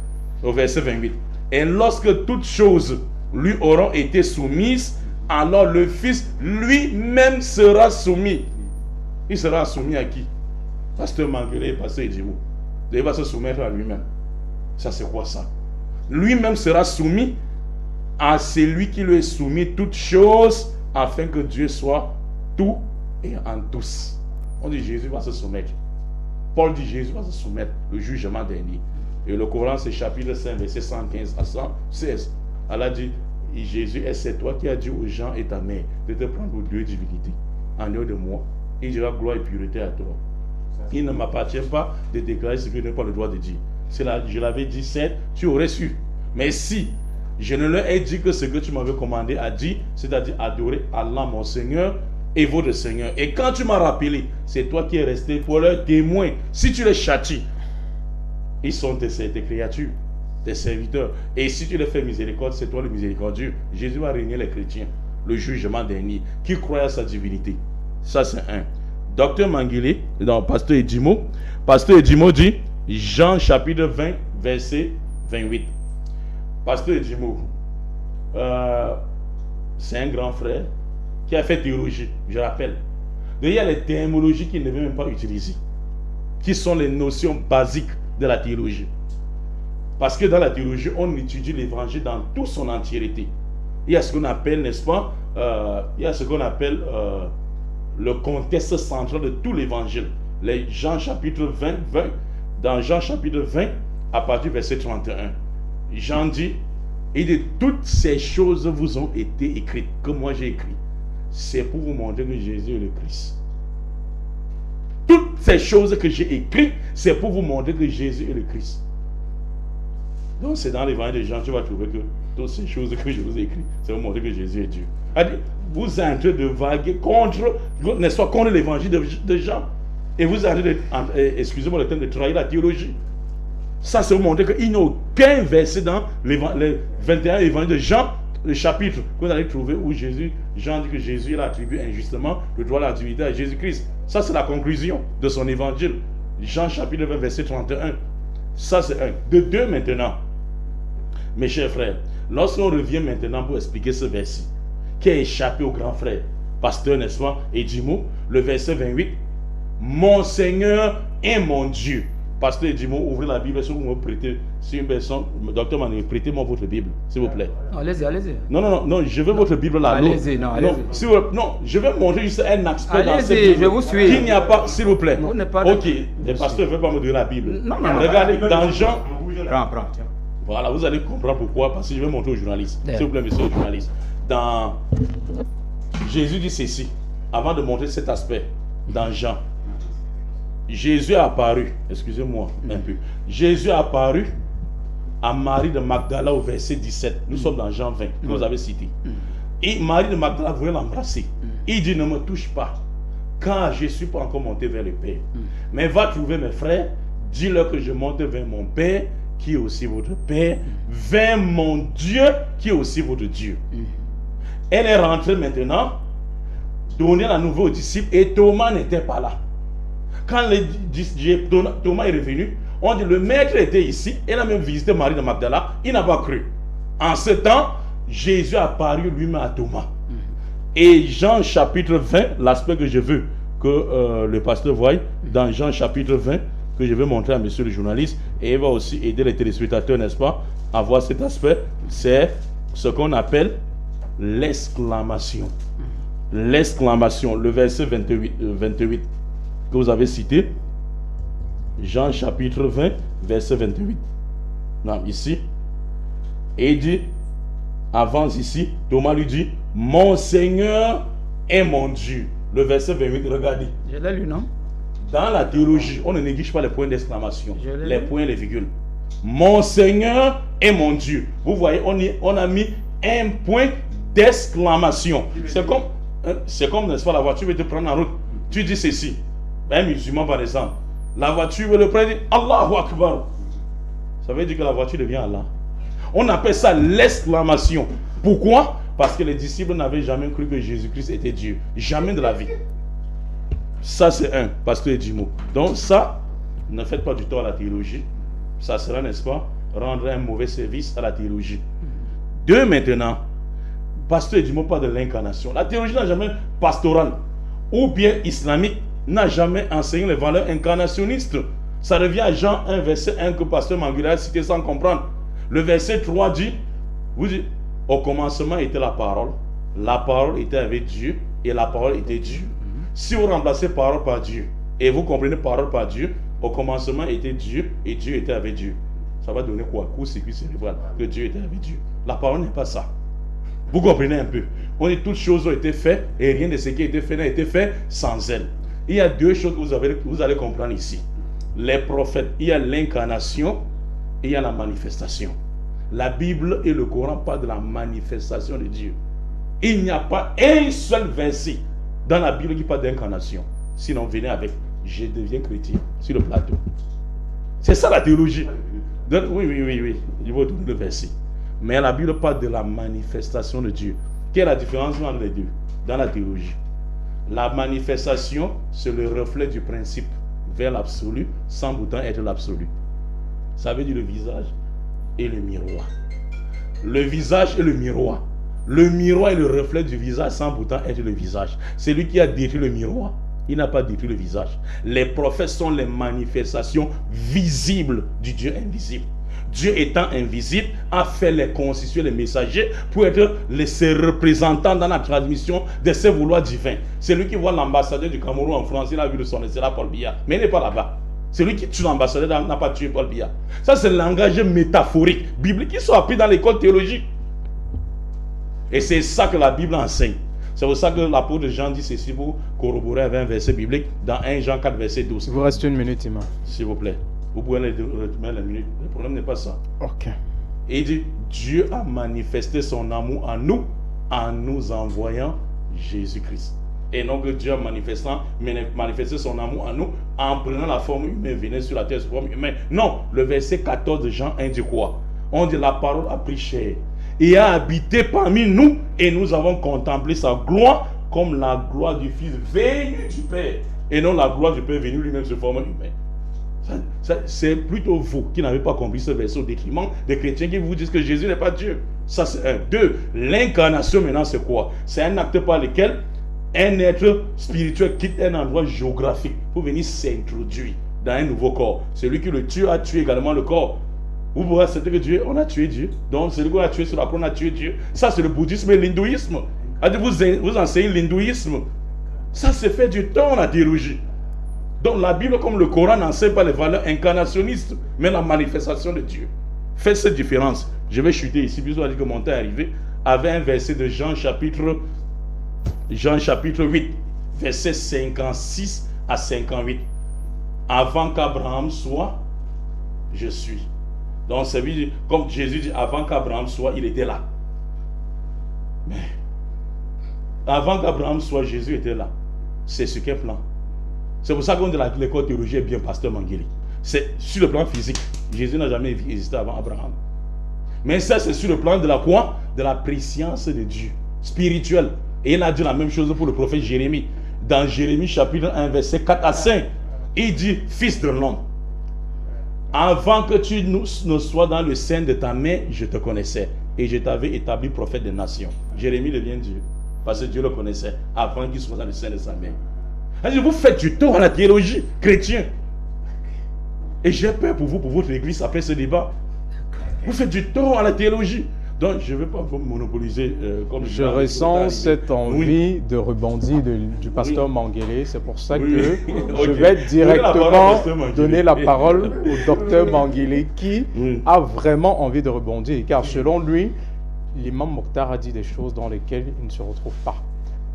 au verset 28. Et lorsque toutes choses lui auront été soumises, alors le Fils lui-même sera soumis. Il sera soumis à qui? Pasteur Manguele, pasteur Edimo. Il va se soumettre à lui-même. Ça c'est quoi ça? Lui-même sera soumis à celui qui lui est soumis toutes choses, afin que Dieu soit tout et en tous. On dit Jésus va se soumettre. Paul dit Jésus va se soumettre le jugement dernier. Et le Coran c'est chapitre 5 verset 115 à 116. Allah dit Jésus, et c'est toi qui as dit aux gens et ta mère de te prendre aux 2 divinités en dehors de moi. Il dira gloire et pureté à toi. Il ne m'appartient pas de déclarer ce que je n'ai pas le droit de dire. Je l'avais dit, certes, tu aurais su. Mais si je ne leur ai dit que ce que tu m'avais commandé à dire, c'est-à-dire adorer Allah mon Seigneur et votre Seigneur. Et quand tu m'as rappelé, c'est toi qui es resté pour leur témoin. Si tu les châties, ils sont tes créatures, tes serviteurs. Et si tu les fais miséricorde, c'est toi le miséricordieux. Jésus va régner les chrétiens, le jugement dernier, qui croient à sa divinité. Ça c'est un. Docteur Manguele, dans Pasteur Edimo dit, Jean chapitre 20, verset 28. Pasteur Edimo, c'est un grand frère qui a fait théologie, je rappelle. Il y a les terminologies qu'il ne veut même pas utiliser, qui sont les notions basiques de la théologie. Parce que dans la théologie, on étudie l'évangile dans toute son entièreté. Il y a ce qu'on appelle, n'est-ce pas, le contexte central de tout l'évangile. Les Jean chapitre 20, dans Jean chapitre 20, à partir du verset 31, Jean dit, et de toutes ces choses vous ont été écrites, que moi j'ai écrit. C'est pour vous montrer que Jésus est le Christ. toutes ces choses que j'ai écrites, c'est pour vous montrer que Jésus est le Christ. Donc c'est dans l'évangile de Jean, tu vas trouver que toutes ces choses que je vous ai écrites, c'est pour montrer que Jésus est Dieu. Vous êtes en train de vaguer contre, n'est-ce pas, contre l'évangile de Jean. Et vous êtes en train de, excusez-moi le terme, de trahir la théologie. Ça, c'est pour montrer qu'il n'y a aucun verset dans les 21 évangiles de Jean, le chapitre que vous allez trouver où Jean dit que Jésus a attribué injustement le droit à la divinité à Jésus-Christ. Ça, c'est la conclusion de son évangile. Jean chapitre 20, verset 31. Ça, c'est un. De deux, maintenant, mes chers frères, lorsqu'on revient maintenant pour expliquer ce verset, qui a échappé au grand frère, pasteur, n'est-ce pas, Edimo, le verset 28, mon Seigneur est mon Dieu. Pasteur Edimo, ouvrez la Bible, si vous me prêtez, si une personne, docteur Mané, prêtez-moi votre Bible, s'il vous plaît. Allez-y, allez-y. Non, je veux votre Bible là. Allez-y, non, je vais montrer juste un aspect dans cette Bible. Je vous suis. Qu'il n'y a pas, s'il vous plaît. Ok, le pasteur ne veut pas me donner la Bible. Non. Regardez, dans Jean. Prends, tiens. Voilà, vous allez comprendre pourquoi, parce que je vais montrer aux journalistes. S'il vous plaît, monsieur le journaliste. Dans Jésus dit ceci, avant de montrer cet aspect, dans Jean. Jésus a apparu, excusez-moi un peu. Jésus a apparu à Marie de Magdala au verset 17. Nous sommes dans Jean 20, que vous avez cité. Et Marie de Magdala voulait l'embrasser. Il dit, ne me touche pas, car je ne suis pas encore monté vers le Père. Mais va trouver mes frères, dis-leur que je monte vers mon Père, qui est aussi votre Père, vers mon Dieu, qui est aussi votre Dieu. Elle est rentrée maintenant, donnée la nouvelle aux disciples, et Thomas n'était pas là. Quand Thomas est revenu, on dit le maître était ici, il a même visité Marie de Magdala, il n'a pas cru. En ce temps, Jésus a apparu lui-même à Thomas. Et Jean chapitre 20, l'aspect que je veux que le pasteur voie, dans Jean chapitre 20, que je vais montrer à monsieur le journaliste, et il va aussi aider les téléspectateurs, n'est-ce pas, à voir cet aspect, c'est ce qu'on appelle l'exclamation. L'exclamation, le verset 28 que vous avez cité, Jean chapitre 20, verset 28. Non, ici. Et il dit, avance ici, Thomas lui dit, mon Seigneur est mon Dieu. Le verset 28, regardez. Je l'ai lu, non? Dans la théologie, on ne néglige pas les points d'exclamation, les points et les virgules. Mon Seigneur est mon Dieu. Vous voyez, on a mis un point d'exclamation. C'est comme, n'est-ce pas, la voiture veut te prendre en route. Tu dis ceci. Un musulman, par exemple, la voiture veut le prendre, dit Allahu Akbar. Ça veut dire que la voiture devient Allah. On appelle ça l'exclamation. Pourquoi? Parce que les disciples n'avaient jamais cru que Jésus-Christ était Dieu. Jamais de la vie. Ça, c'est un, pasteur Edimo. Donc, ça, ne faites pas du tort à la théologie. Ça sera, n'est-ce pas, rendre un mauvais service à la théologie. Deux, maintenant, pasteur Edimo parle de l'incarnation. La théologie n'a jamais pastorale ou bien islamique n'a jamais enseigné les valeurs incarnationnistes. Ça revient à Jean 1, verset 1 que pasteur Mangula a cité sans comprendre. Le verset 3 dit, vous dites, au commencement était la parole était avec Dieu et la parole était Dieu. Si vous remplacez parole par Dieu et vous comprenez parole par Dieu, au commencement était Dieu et Dieu était avec Dieu. Ça va donner quoi? Court-circuit cérébral, que Dieu était avec Dieu. La parole n'est pas ça. Vous comprenez un peu? On dit toutes choses ont été faites et rien de ce qui a été fait n'a été fait sans elle. Il y a deux choses que vous allez comprendre ici. Les prophètes, il y a l'incarnation et il y a la manifestation. La Bible et le Coran parlent de la manifestation de Dieu. Il n'y a pas un seul verset dans la Bible qui parle d'incarnation. Sinon, venez avec « Je deviens chrétien » sur le plateau. C'est ça la théologie. Donc, oui. Je vais donner le verset. Mais la Bible parle de la manifestation de Dieu. Quelle est la différence entre les deux dans la théologie? La manifestation, c'est le reflet du principe vers l'absolu, sans pourtant être l'absolu. Ça veut dire le visage et le miroir. Le visage et le miroir. Le miroir est le reflet du visage sans pourtant être le visage. C'est lui qui a détruit le miroir. Il n'a pas détruit le visage. Les prophètes sont les manifestations visibles du Dieu invisible. Dieu étant invisible, a fait les constituer les messagers pour être ses représentants dans la transmission de ses vouloirs divins. C'est lui qui voit l'ambassadeur du Cameroun en France, il a vu de son excellent Paul Biya, mais il n'est pas là-bas. C'est lui qui tue l'ambassadeur, n'a pas tué Paul Biya. Ça, c'est le langage métaphorique, biblique, qui sont appris dans l'école théologique. Et c'est ça que la Bible enseigne. C'est pour ça que l'apôtre Jean dit ceci pour corroborer avec un verset biblique dans 1 Jean 4, verset 12. Il vous reste une minute, imam. S'il vous plaît. Vous pouvez retourner la minute. Le problème n'est pas ça. Ok. Et il dit, Dieu a manifesté son amour en nous envoyant Jésus-Christ. Et non que Dieu a manifesté son amour en nous en prenant la forme humaine, venant sur la terre sous forme humaine. Non, le verset 14 de Jean 1 dit quoi? On dit la parole a pris chair et a habité parmi nous et nous avons contemplé sa gloire comme la gloire du Fils venu du Père et non la gloire du Père venu lui-même sous forme humaine. C'est plutôt vous qui n'avez pas compris ce verset au détriment des chrétiens qui vous disent que Jésus n'est pas Dieu. Ça c'est un. Deux, l'incarnation maintenant c'est quoi? C'est un acte par lequel un être spirituel quitte un endroit géographique pour venir s'introduire dans un nouveau corps. Celui qui le tue a tué également le corps. Vous pouvez accepter que Dieu, on a tué Dieu. Donc celui qu'on a tué sur la croix, on a tué Dieu. Ça c'est le bouddhisme et l'hindouisme. Vous enseignez l'hindouisme. Ça c'est fait du temps la théologie. Donc la Bible comme le Coran n'enseigne pas les valeurs incarnationnistes, mais la manifestation de Dieu. Faites cette différence. Je vais chuter ici, puisqu'on a dit que mon temps est arrivé, avec un verset de Jean chapitre 8, verset 56 à 58. Avant qu'Abraham soit, je suis. Donc c'est comme Jésus dit, avant qu'Abraham soit, il était là. Mais avant qu'Abraham soit, Jésus était là. C'est sur quel plan? C'est pour ça qu'on dit que l'école théologie est bien, pasteur Mangueli. C'est sur le plan physique. Jésus n'a jamais existé avant Abraham. Mais ça, c'est sur le plan de la quoi? De la préscience de Dieu, spirituelle. Et il a dit la même chose pour le prophète Jérémie. Dans Jérémie chapitre 1, verset 4 à 5, il dit, fils de l'homme, avant que tu ne sois dans le sein de ta mère, je te connaissais. Et je t'avais établi prophète des nations. Jérémie devient Dieu. Parce que Dieu le connaissait avant qu'il soit dans le sein de sa mère. Alors, vous faites du tort à la théologie chrétienne. Et j'ai peur pour vous, pour votre église après ce débat. Vous faites du tort à la théologie. Donc, je ne vais pas vous monopoliser comme je ressens cette envie de rebondir du pasteur Mangueli. C'est pour ça que je vais directement donner la parole au docteur Mangueli qui a vraiment envie de rebondir. Car selon lui, l'imam Mokhtar a dit des choses dans lesquelles il ne se retrouve pas.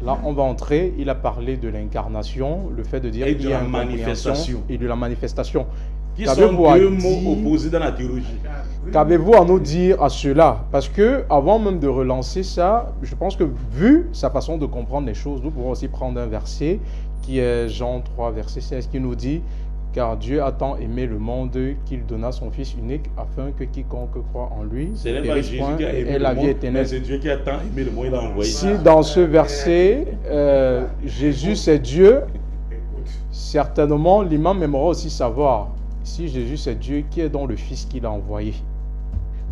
Là, on va entrer. Il a parlé de l'incarnation, le fait de dire qu'il y a une manifestation et de la manifestation. Qui sont deux mots opposés dans la théologie. Qu'avez-vous à nous dire à cela? Parce que avant même de relancer ça, je pense que vu sa façon de comprendre les choses, nous pouvons aussi prendre un verset qui est Jean 3, verset 16, qui nous dit « Car Dieu a tant aimé le monde qu'il donna son Fils unique afin que quiconque croit en lui périsse point et la vie éternelle. » C'est Dieu qui a tant aimé le monde, il a envoyé. Si dans ce verset, Jésus c'est Dieu, certainement l'imam aimerait aussi savoir si Jésus c'est Dieu, qui est donc le Fils qu'il a envoyé.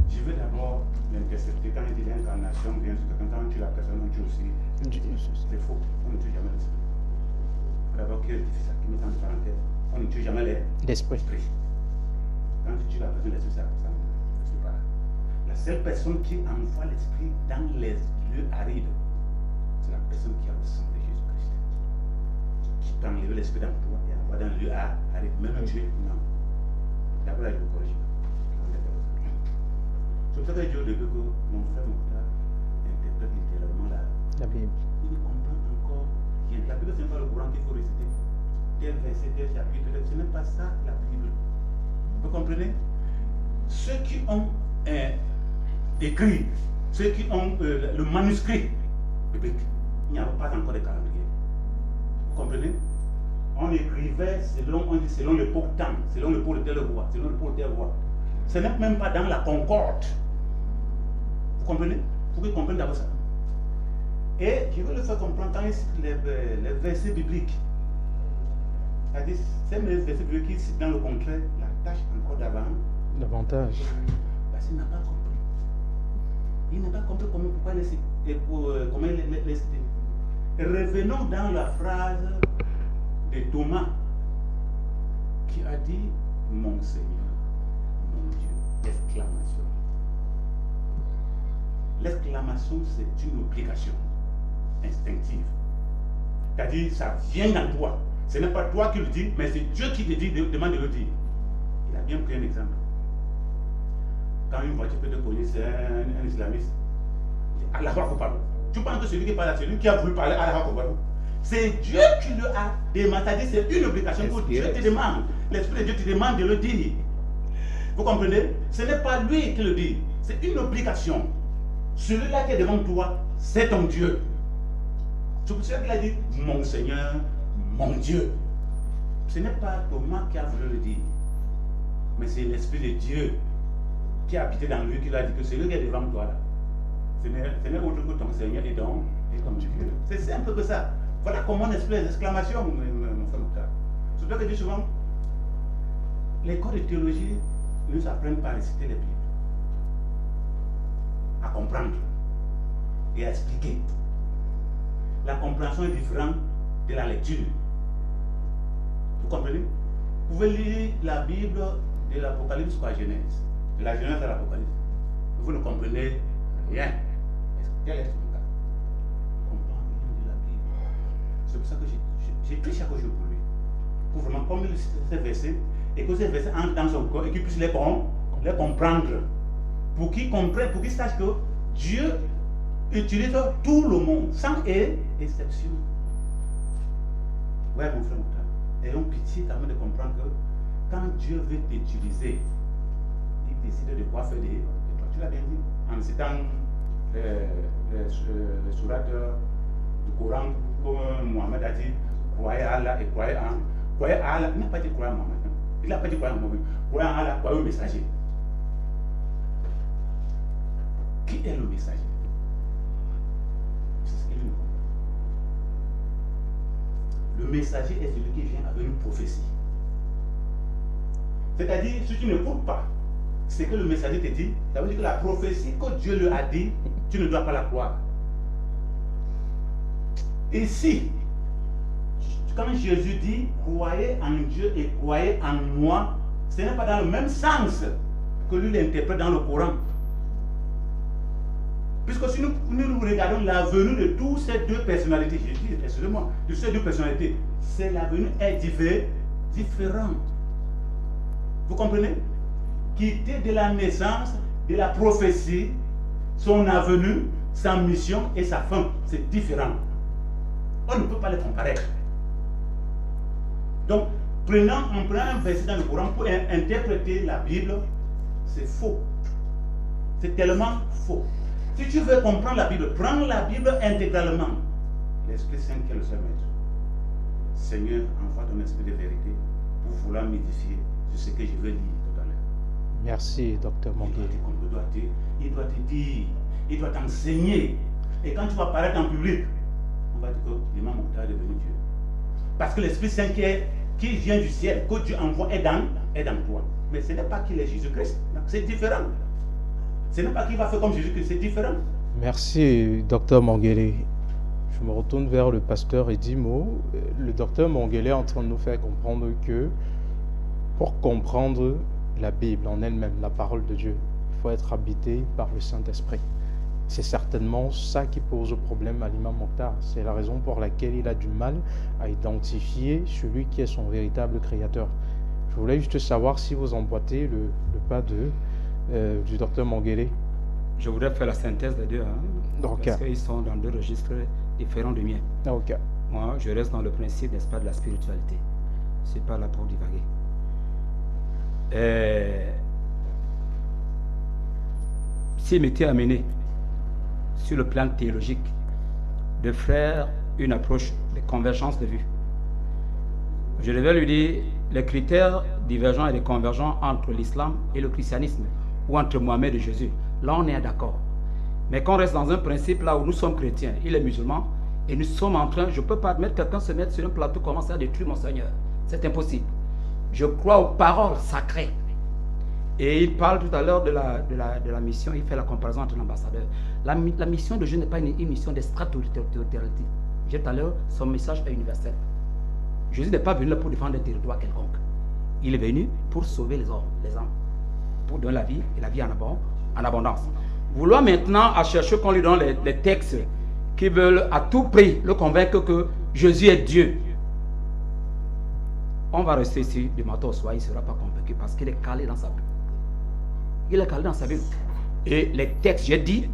Je veux d'abord l'intercepter. Quand il dit l'incarnation, bien sûr, quand on tue la personne, on tue aussi. C'est faux. On ne tue jamais l'esprit. D'abord, qui est ça qui met en parenthèse. On ne tue jamais l'esprit. Quand tu tues la personne, l'esprit, ça ne pas. La seule personne qui envoie l'esprit dans les lieux arides, c'est la personne qui a le sang de Jésus-Christ. Qui peut enlever l'esprit dans toi et envoie dans le lieu aride. Même Dieu, non. D'abord, il le corrige. C'est pour ça que Dieu veut que mon frère Mokhtar interprète littéralement la Bible. Il ne comprend encore rien. La Bible, ce n'est pas le Coran qu'il faut réciter. Tel verset, tel chapitre, ce n'est pas ça la Bible. Vous comprenez? Ceux qui ont écrit, ceux qui ont le manuscrit biblique, il n'y a pas encore de calendrier. Vous comprenez? On écrivait selon l'époque temps, selon l'époque de telle voix, selon l'époque de telle voix. Ce n'est même pas dans la concorde. Vous comprenez? Vous pouvez comprendre d'abord ça. Et je veux le faire comprendre quand il cite les versets bibliques. C'est-à-dire, ces versets bibliques qui citent dans le contraire la tâche encore d'avant. Davantage. Parce qu'il n'a pas compris. Il n'a pas compris pourquoi il les cite. Revenons dans la phrase de Thomas qui a dit mon Seigneur, mon Dieu, exclamation. L'exclamation, c'est une obligation instinctive. C'est-à-dire, ça vient dans toi. Ce n'est pas toi qui le dis, mais c'est Dieu qui te dit, demande de le dire. Il a bien pris un exemple. Quand une voiture peut te cogner, c'est un islamiste. Allah va vous parler. Tu penses que celui qui parle, c'est lui qui a voulu parler à la fois. C'est Dieu qui le a demandé. C'est une obligation que Dieu te demande. L'Esprit de Dieu te demande de le dire. Vous comprenez? Ce n'est pas lui qui le dit. C'est une obligation. Celui-là qui est devant toi, c'est ton Dieu. C'est pour ça qu'il a dit, mon Seigneur, mon Dieu. Ce n'est pas Thomas qui a voulu le dire. Mais c'est l'Esprit de Dieu qui a habité dans lui, qui lui a dit que c'est lui qui est devant toi là. Ce n'est autre que ton Seigneur et ton Dieu. C'est simple que ça. Voilà comment on exprime les exclamations, mon frère Mokhtar. C'est pour ça que je dis souvent, les cours de théologie nous apprennent pas à réciter les Bibles, à comprendre et à expliquer. La compréhension est différente de la lecture. Vous comprenez? Vous pouvez lire la Bible de l'Apocalypse à la Genèse, de la Genèse à l'Apocalypse. Vous ne comprenez rien. Quel est son cas? On comprend rien de la Bible. C'est pour ça que j'ai pris chaque jour pour lui. Pour vraiment comme ces versets, et que ces versets entrent dans son corps et qu'il puisse les comprendre. Pour qu'il comprenne, pour qu'il sache que Dieu utilise tout le monde, sans exception. Ouais, mon frère Mokhtar, ayons pitié quand même de comprendre que quand Dieu veut t'utiliser, il décide de quoi faire des toi. Tu l'as bien dit. En citant les sourates du Coran, comme Mohamed a dit, croyez à Allah et croyez à Allah. Il n'a pas dit croyez à Mohamed. Il n'a pas dit croyez à Mohamed. Croyez à Allah, croyez au messager. Qui est le messager? C'est ce qu'il nous comprend. Le messager est celui qui vient avec une prophétie. C'est-à-dire, si tu n'écoutes pas ce que le messager te dit, ça veut dire que la prophétie que Dieu lui a dit, tu ne dois pas la croire. Et si, quand Jésus dit, croyez en Dieu et croyez en moi, ce n'est pas dans le même sens que lui l'interprète dans le Coran. Puisque si nous regardons la venue de toutes ces deux personnalités, je dis, excusez-moi, de ces deux personnalités, la venue est différente. Vous comprenez? Quitter de la naissance, de la prophétie, son avenue, sa mission et sa fin, c'est différent. On ne peut pas les comparer. Donc, on prend un verset dans le Coran pour interpréter la Bible, c'est faux. C'est tellement faux. Si tu veux comprendre la Bible, prends la Bible intégralement. L'Esprit Saint qui est le seul maître. Seigneur, envoie ton esprit de vérité pour vouloir m'édifier sur ce que je veux lire tout à l'heure. Merci, Dr Manguele. Il doit te dire, il doit t'enseigner. Et quand tu vas paraître en public, on va dire que l'imam Mokhtar est devenu Dieu. Parce que l'Esprit Saint qui vient du ciel, que Dieu envoie, est dans toi. Mais ce n'est pas qu'il est Jésus-Christ. C'est différent. Ce n'est pas qu'il va faire comme Jésus-Christ, c'est différent. Merci, Dr Manguele. Je me retourne vers le pasteur Edimo. Le docteur Manguele est en train de nous faire comprendre que pour comprendre la Bible en elle-même, la parole de Dieu, il faut être habité par le Saint-Esprit. C'est certainement ça qui pose problème à l'imam Mokhtar. C'est la raison pour laquelle il a du mal à identifier celui qui est son véritable créateur. Je voulais juste savoir si vous emboîtez le pas du docteur Manguele. Je voudrais faire la synthèse des deux, Okay. Parce qu'ils sont dans deux registres différents du mien. Okay. Moi, je reste dans le principe, n'est-ce pas, de la spiritualité. Je ne suis pas là pour divaguer. S'il m'était amené sur le plan théologique de faire une approche de convergence de vue, je devais lui dire les critères divergents et convergents entre l'islam et le christianisme, ou entre Mohamed et Jésus. Là, on est d'accord. Mais qu'on reste dans un principe là où nous sommes chrétiens, il est musulman, et nous sommes en train, je ne peux pas admettre quelqu'un se mettre sur un plateau commencer à détruire mon Seigneur. C'est impossible. Je crois aux paroles sacrées. Et il parle tout à l'heure de la mission, il fait la comparaison entre l'ambassadeur. La mission de Dieu n'est pas une mission d'extraterritorialité. J'ai tout à l'heure, son message est universel. Jésus n'est pas venu là pour défendre un territoire quelconque. Il est venu pour sauver les hommes, les âmes, pour donner la vie et la vie en abondance. Vouloir maintenant à chercher qu'on lui donne les textes qui veulent à tout prix le convaincre que Jésus est Dieu. On va rester ici du matin au soir, il ne sera pas convaincu parce qu'il est calé dans sa Bible. Il est calé dans sa Bible. Et les textes, j'ai dit,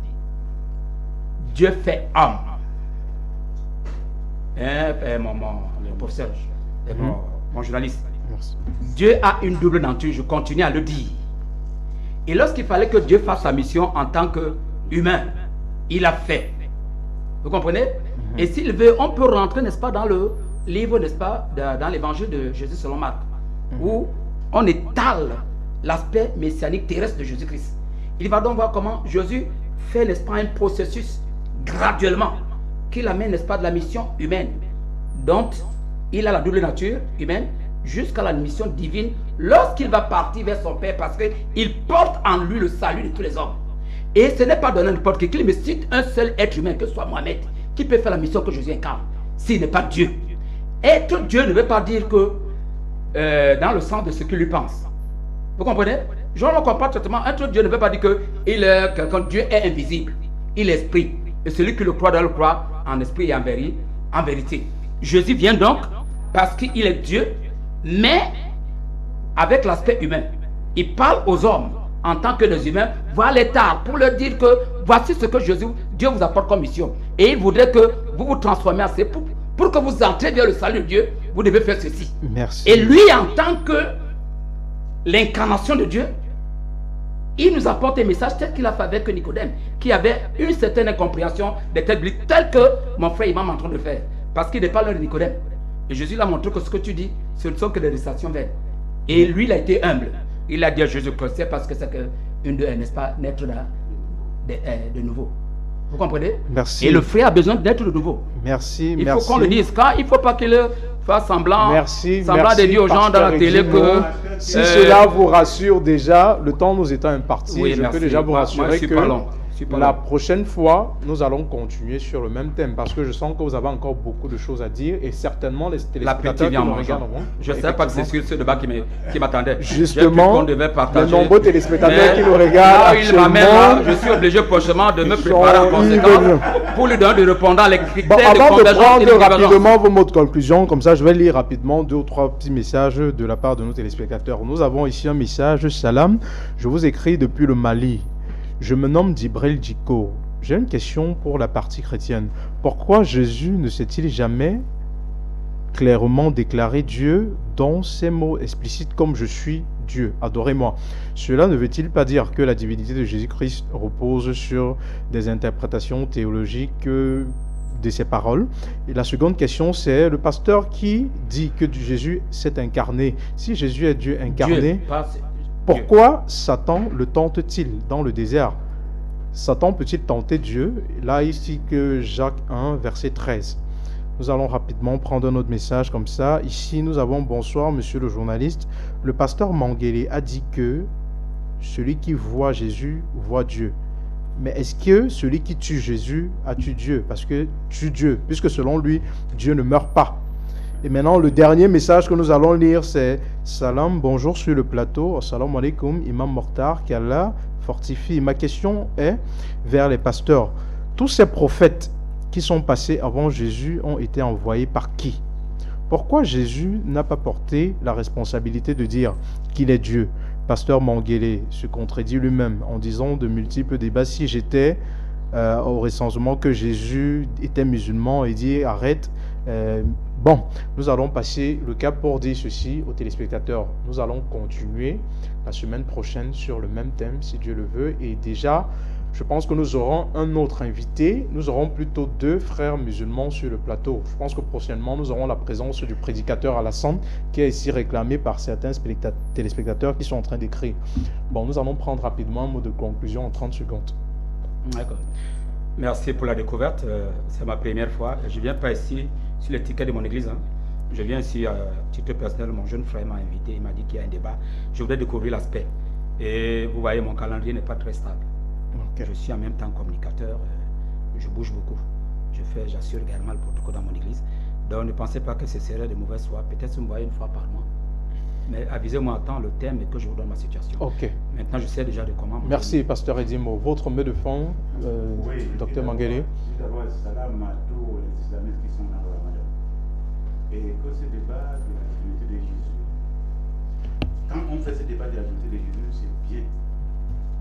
Dieu fait homme. Mon professeur, mon journaliste. Merci. Dieu a une double nature, je continue à le dire. Et lorsqu'il fallait que Dieu fasse sa mission en tant qu'humain, il a fait. Vous comprenez? Et s'il veut, on peut rentrer, n'est-ce pas, dans le livre, n'est-ce pas, dans l'évangile de Jésus selon Marc, où on étale l'aspect messianique terrestre de Jésus-Christ. Il va donc voir comment Jésus fait, n'est-ce pas, un processus graduellement qui l'amène, n'est-ce pas, de la mission humaine. Donc, il a la double nature humaine jusqu'à la mission divine lorsqu'il va partir vers son Père parce qu'il porte en lui le salut de tous les hommes. Et ce n'est pas donné n'importe qui. Qu'il me cite un seul être humain, que ce soit Mohamed, qui peut faire la mission que Jésus incarne, s'il n'est pas Dieu. Être Dieu ne veut pas dire que dans le sens de ce qu'il lui pense. Vous comprenez? Je le comprends totalement. Être Dieu ne veut pas dire que Dieu est invisible. Il est esprit. Et celui qui le croit doit le croire en esprit et en vérité. Jésus vient donc parce qu'il est Dieu, mais avec l'aspect humain. Il parle aux hommes en tant que des humains, voire les tard, pour leur dire que voici ce que Dieu vous apporte comme mission. Et il voudrait que vous vous transformiez en ce pour que vous entrez vers le salut de Dieu, vous devez faire ceci. Merci. Et lui, en tant que l'incarnation de Dieu, il nous apporte un message tel qu'il a fait avec Nicodème, qui avait une certaine incompréhension des textes bibliques, tel que mon frère Imam est en train de faire. Parce qu'il n'est pas l'heure de Nicodème. Et Jésus l'a montré que ce que tu dis, ce ne sont que des récitations vaines. Et lui, il a été humble. Il a dit à Jésus que c'est parce que c'est une de, n'est-ce pas, naître de nouveau. Vous comprenez? Merci. Et le frère a besoin d'être de nouveau. Merci. Il faut qu'on le dise. Quand il ne faut pas qu'il fasse semblant, de dire aux gens dans la télé que... Si cela vous rassure déjà, le temps nous étant imparti, oui, je peux déjà vous rassurer que la prochaine fois, nous allons continuer sur le même thème parce que je sens que vous avez encore beaucoup de choses à dire et certainement les téléspectateurs qui nous regarderont. Je ne sais pas que c'est sur ce débat qui m'attendait. Justement, les nombreux téléspectateurs qui nous regardent actuellement, je suis obligé prochainement de me préparer en conséquence pour lui donner de répondre à les critères de avant de convergence. prendre rapidement vos mots de conclusion, comme ça je vais lire rapidement 2 ou 3 petits messages de la part de nos téléspectateurs. Nous avons ici un message. Salam, je vous écris depuis le Mali. Je me nomme Dibrel Djiko. J'ai une question pour la partie chrétienne. Pourquoi Jésus ne s'est-il jamais clairement déclaré Dieu dans ces mots explicites comme je suis Dieu, adorez-moi? Cela ne veut-il pas dire que la divinité de Jésus-Christ repose sur des interprétations théologiques de ses paroles? Et la seconde question, c'est le pasteur qui dit que Jésus s'est incarné. Si Jésus est Dieu incarné, pourquoi Satan le tente-t-il dans le désert? Satan peut-il tenter Dieu? Là, ici que Jacques 1, verset 13. Nous allons rapidement prendre un autre message comme ça. Ici, nous avons bonsoir, monsieur le journaliste. Le pasteur Manguele a dit que celui qui voit Jésus voit Dieu. Mais est-ce que celui qui tue Jésus a tué Dieu? Parce que tue Dieu, puisque selon lui, Dieu ne meurt pas. Et maintenant, le dernier message que nous allons lire, c'est « Salam, bonjour sur le plateau. Assalamu alaikum, Imam Mokhtar, qu'Allah fortifie. » Ma question est vers les pasteurs. Tous ces prophètes qui sont passés avant Jésus ont été envoyés par qui? Pourquoi Jésus n'a pas porté la responsabilité de dire qu'il est Dieu? Pasteur Manguele se contredit lui-même en disant de multiples débats. Si j'étais au recensement que Jésus était musulman et dit « Arrête ». Bon, nous allons passer le cap pour dire ceci aux téléspectateurs. Nous allons continuer la semaine prochaine sur le même thème, si Dieu le veut. Et déjà, je pense que nous aurons un autre invité. Nous aurons plutôt 2 frères musulmans sur le plateau. Je pense que prochainement, nous aurons la présence du prédicateur Alassane, qui est ici réclamé par certains téléspectateurs qui sont en train d'écrire. Bon, nous allons prendre rapidement un mot de conclusion en 30 secondes. D'accord. Merci pour la découverte. C'est ma première fois. Je ne viens pas ici sur les tickets de mon église. Je viens ici à titre personnel. Mon jeune frère m'a invité. Il m'a dit qu'il y a un débat. Je voudrais découvrir l'aspect. Et vous voyez, mon calendrier n'est pas très stable. Okay. Je suis en même temps communicateur. Je bouge beaucoup. J'assure également le protocole dans mon église. Donc ne pensez pas que ce serait de mauvaise foi. Peut-être vous me voyez une fois par mois. Mais avisez-moi à temps le thème et que je vous donne ma situation. Ok. Maintenant, je sais déjà de comment... Merci, pasteur Edimo. Votre mot de fond, oui, docteur Manguele. D'abord, salam à tous les islamistes qui sont dans le Ramadan. Et que ce débat de la divinité de Jésus, quand on fait ce débat de la divinité de Jésus, c'est bien.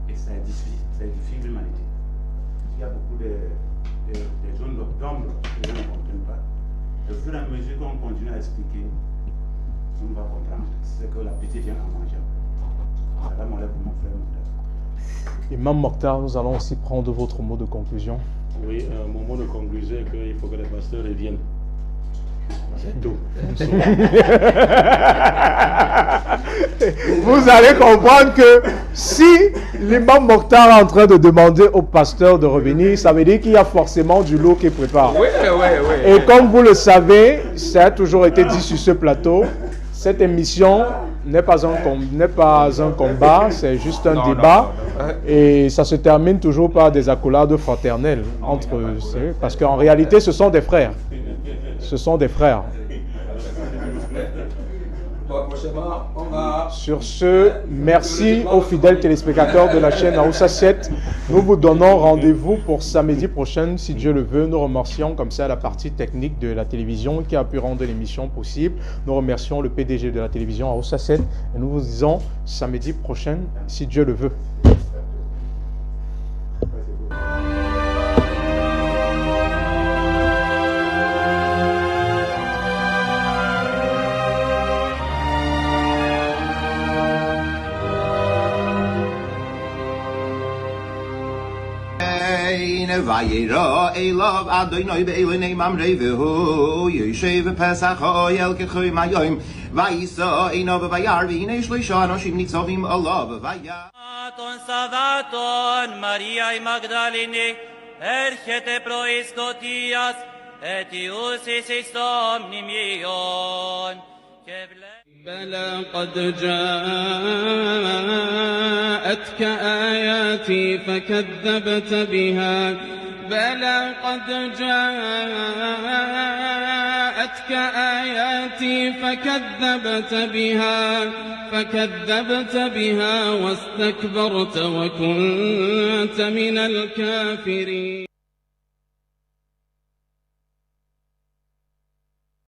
Et ça édifie l'humanité. Il y a beaucoup de des zones d'ombre que les gens ne comprennent pas. Au fur et à mesure qu'on continue à expliquer, on va comprendre ce que la petite vient en mangeant. Salam alaikum mon frère Mokhtar. Imam Mokhtar, nous allons aussi prendre votre mot de conclusion. Oui, mon mot de conclusion est qu'il faut que les pasteurs reviennent. C'est tout. Vous allez comprendre que si l'imam Mokhtar est en train de demander au pasteur de revenir, ça veut dire qu'il y a forcément du lot qui prépare. Oui. Et comme vous le savez, ça a toujours été dit sur ce plateau, cette émission n'est pas un combat, c'est juste un débat. Et ça se termine toujours par des accolades fraternelles entre eux. Parce qu'en réalité, ce sont des frères. Ce sont des frères. Sur ce, merci aux fidèles téléspectateurs de la chaîne Aoussa 7. Nous vous donnons rendez-vous pour samedi prochain, si Dieu le veut. Nous remercions comme ça la partie technique de la télévision qui a pu rendre l'émission possible. Nous remercions le PDG de la télévision Aoussa 7 et nous vous disons samedi prochain, si Dieu le veut. Vayera Elav Adonai be'elonei mamrei v'hu Yoshev Pesach ha'oyel k'choy mayom Vayisa einav v'vayar v'hinei shloisha anoshim nitzavim alav v'vayar Ton Savaton, Mariae Magdalene, erchete proistotias, etius isistom nimion. بلى قد جاءتك آياتي فكذبت بها بلى قد جاءتك آياتي فكذبت بها واستكبرت وكنت من الكافرين